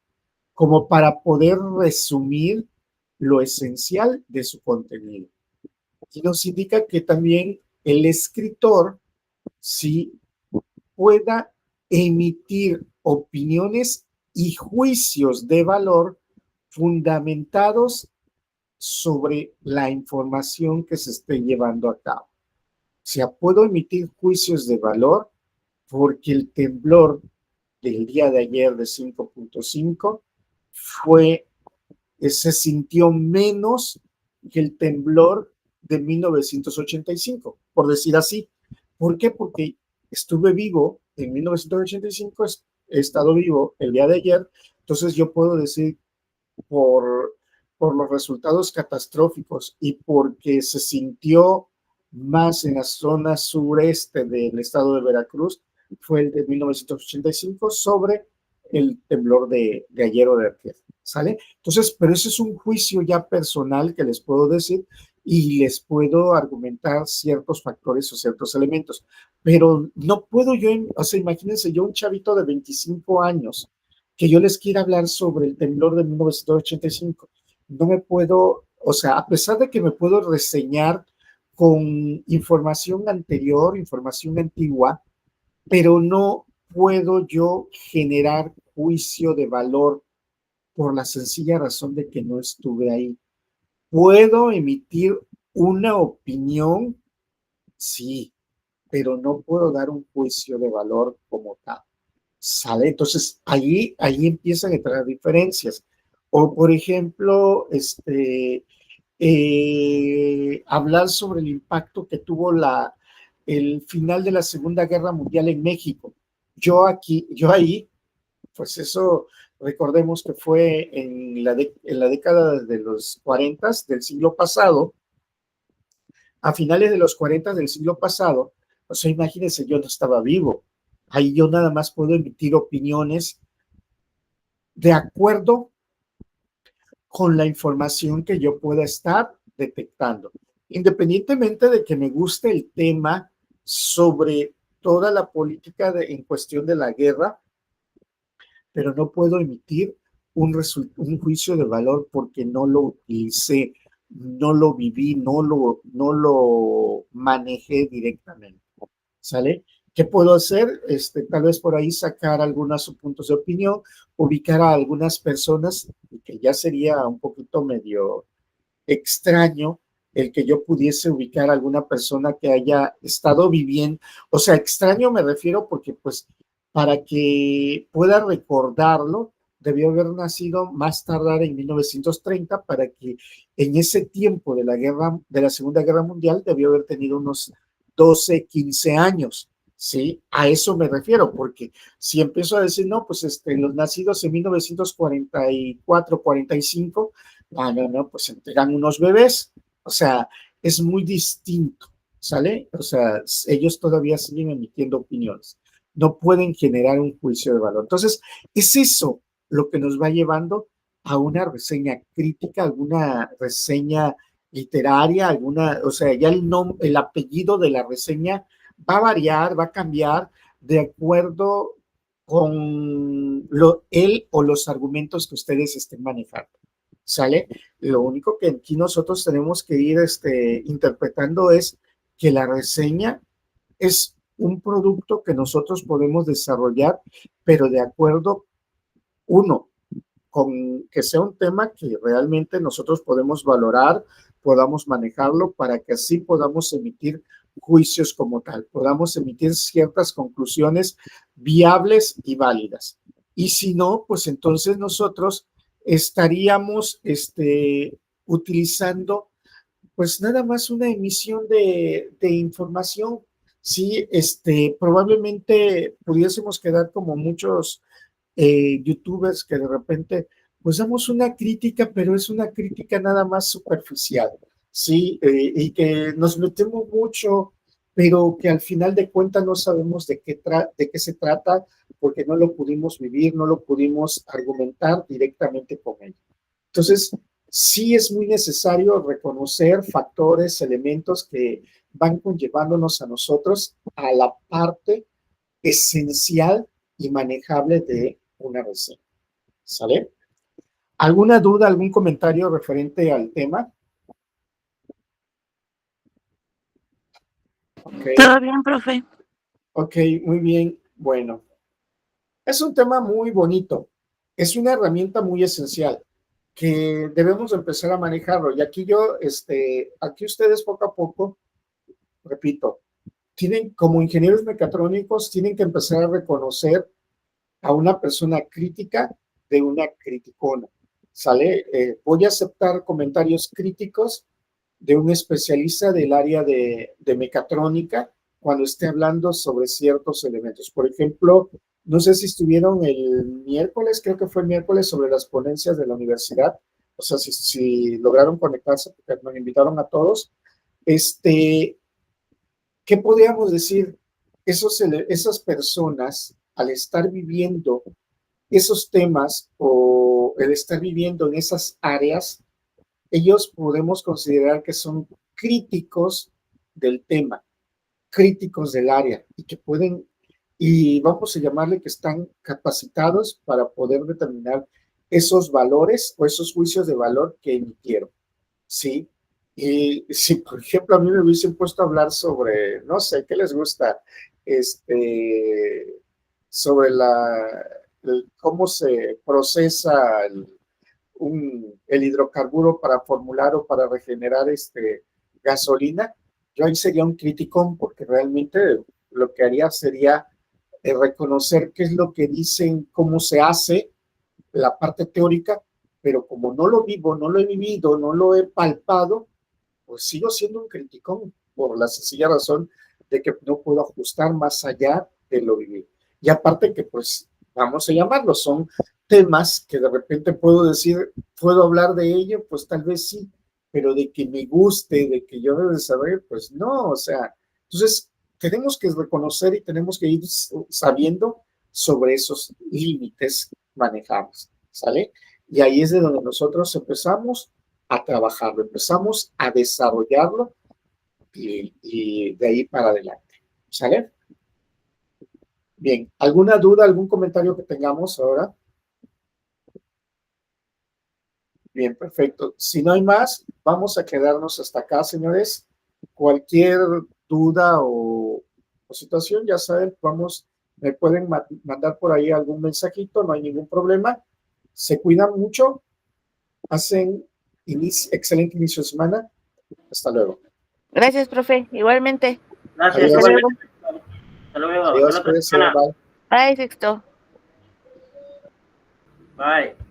como para poder resumir lo esencial de su contenido. Y nos indica que también el escritor sí pueda emitir opiniones y juicios de valor fundamentados sobre la información que se esté llevando a cabo. O sea, puedo emitir juicios de valor porque el temblor del día de ayer de 5.5 fue se sintió menos que el temblor de 1985, por decir así. ¿Por qué? Porque estuve vivo en 1985, he estado vivo el día de ayer, entonces yo puedo decir por, por los resultados catastróficos y porque se sintió más en la zona sureste del estado de Veracruz, fue el de 1985 sobre el temblor de ayer o de ayer, ¿sale? Entonces, pero ese es un juicio ya personal que les puedo decir y les puedo argumentar ciertos factores o ciertos elementos, pero no puedo yo, o sea, imagínense yo un chavito de 25 años que yo les quiera hablar sobre el temblor de 1985. No me puedo, o sea, a pesar de que me puedo reseñar con información anterior, información antigua, pero no puedo yo generar juicio de valor por la sencilla razón de que no estuve ahí. Puedo emitir una opinión, sí, pero no puedo dar un juicio de valor como tal. ¿Sale? Entonces, ahí empiezan a entrar diferencias. O, por ejemplo, hablar sobre el impacto que tuvo el final de la Segunda Guerra Mundial en México. Yo ahí, pues eso, recordemos que fue en la década de los 40 del siglo pasado, a finales de los 40 del siglo pasado, o sea, imagínense, yo no estaba vivo. Ahí yo nada más puedo emitir opiniones de acuerdo con la información que yo pueda estar detectando. Independientemente de que me guste el tema sobre toda la política en cuestión de la guerra, pero no puedo emitir un juicio de valor porque no lo utilicé, no lo viví, no lo manejé directamente. ¿Sale? ¿Qué puedo hacer? Tal vez por ahí sacar algunos puntos de opinión, ubicar a algunas personas, que ya sería un poquito medio extraño el que yo pudiese ubicar a alguna persona que haya estado viviendo, o sea, extraño me refiero porque pues para que pueda recordarlo, debió haber nacido más tardar en 1930 para que en ese tiempo de la Segunda Guerra Mundial debió haber tenido unos 12, 15 años. Sí, a eso me refiero, porque si empiezo a decir, no, pues los nacidos en 1944, 45, no, pues eran unos bebés, o sea, es muy distinto, ¿sale? O sea, ellos todavía siguen emitiendo opiniones, no pueden generar un juicio de valor. Entonces, es eso lo que nos va llevando a una reseña crítica, alguna reseña literaria, o sea, ya el apellido de la reseña va a variar, va a cambiar de acuerdo con él o los argumentos que ustedes estén manejando. ¿Sale? Lo único que aquí nosotros tenemos que ir interpretando es que la reseña es un producto que nosotros podemos desarrollar, pero de acuerdo, uno, con que sea un tema que realmente nosotros podemos valorar, podamos manejarlo para que así podamos emitir juicios como tal, podamos emitir ciertas conclusiones viables y válidas. Y si no, pues entonces nosotros estaríamos utilizando pues nada más una emisión de información. Sí, probablemente pudiésemos quedar como muchos youtubers que de repente pues damos una crítica, pero es una crítica nada más superficial, ¿sí? Y que nos metemos mucho, pero que al final de cuentas no sabemos de qué se trata, porque no lo pudimos vivir, no lo pudimos argumentar directamente con él. Entonces, sí es muy necesario reconocer factores, elementos que van conllevándonos a nosotros a la parte esencial y manejable de una reseña. ¿Sale? ¿Alguna duda, algún comentario referente al tema? Okay. Todo bien, profe. Ok, muy bien. Bueno, es un tema muy bonito. Es una herramienta muy esencial que debemos empezar a manejarlo. Y aquí aquí ustedes poco a poco, repito, tienen como ingenieros mecatrónicos, tienen que empezar a reconocer a una persona crítica de una criticona. ¿Sale? Voy a aceptar comentarios críticos de un especialista del área de mecatrónica cuando esté hablando sobre ciertos elementos. Por ejemplo, no sé si estuvieron el miércoles, creo que fue el miércoles, sobre las ponencias de la universidad. O sea, si lograron conectarse, porque nos invitaron a todos. ¿Qué podríamos decir? Esas personas, al estar viviendo esos temas o el estar viviendo en esas áreas, ellos podemos considerar que son críticos del tema, críticos del área y que pueden, y vamos a llamarle que están capacitados para poder determinar esos valores o esos juicios de valor que emitieron, ¿sí? Y si, por ejemplo, a mí me hubiesen puesto a hablar sobre, no sé, ¿qué les gusta? Sobre cómo se procesa el hidrocarburo para formular o para regenerar gasolina, yo ahí sería un criticón porque realmente lo que haría sería reconocer qué es lo que dicen, cómo se hace la parte teórica, pero como no lo vivo, no lo he vivido, no lo he palpado, pues sigo siendo un criticón por la sencilla razón de que no puedo ajustar más allá de lo vivido. Y aparte que pues vamos a llamarlo, son temas que de repente puedo decir, puedo hablar de ello, pues tal vez sí, pero de que me guste, de que yo deba de saber, pues no, o sea, entonces tenemos que reconocer y tenemos que ir sabiendo sobre esos límites manejables, ¿sale? Y ahí es de donde nosotros empezamos a trabajarlo, empezamos a desarrollarlo y de ahí para adelante, ¿sale? Bien, ¿alguna duda, algún comentario que tengamos ahora? Bien, perfecto. Si no hay más, vamos a quedarnos hasta acá, señores. Cualquier duda o situación, ya saben, me pueden mandar por ahí algún mensajito, no hay ningún problema. Se cuidan mucho, hacen excelente inicio de semana. Hasta luego. Gracias, profe. Igualmente. Gracias. Adiós. Hasta luego. Adiós, bye. Bye, Sixto. Bye.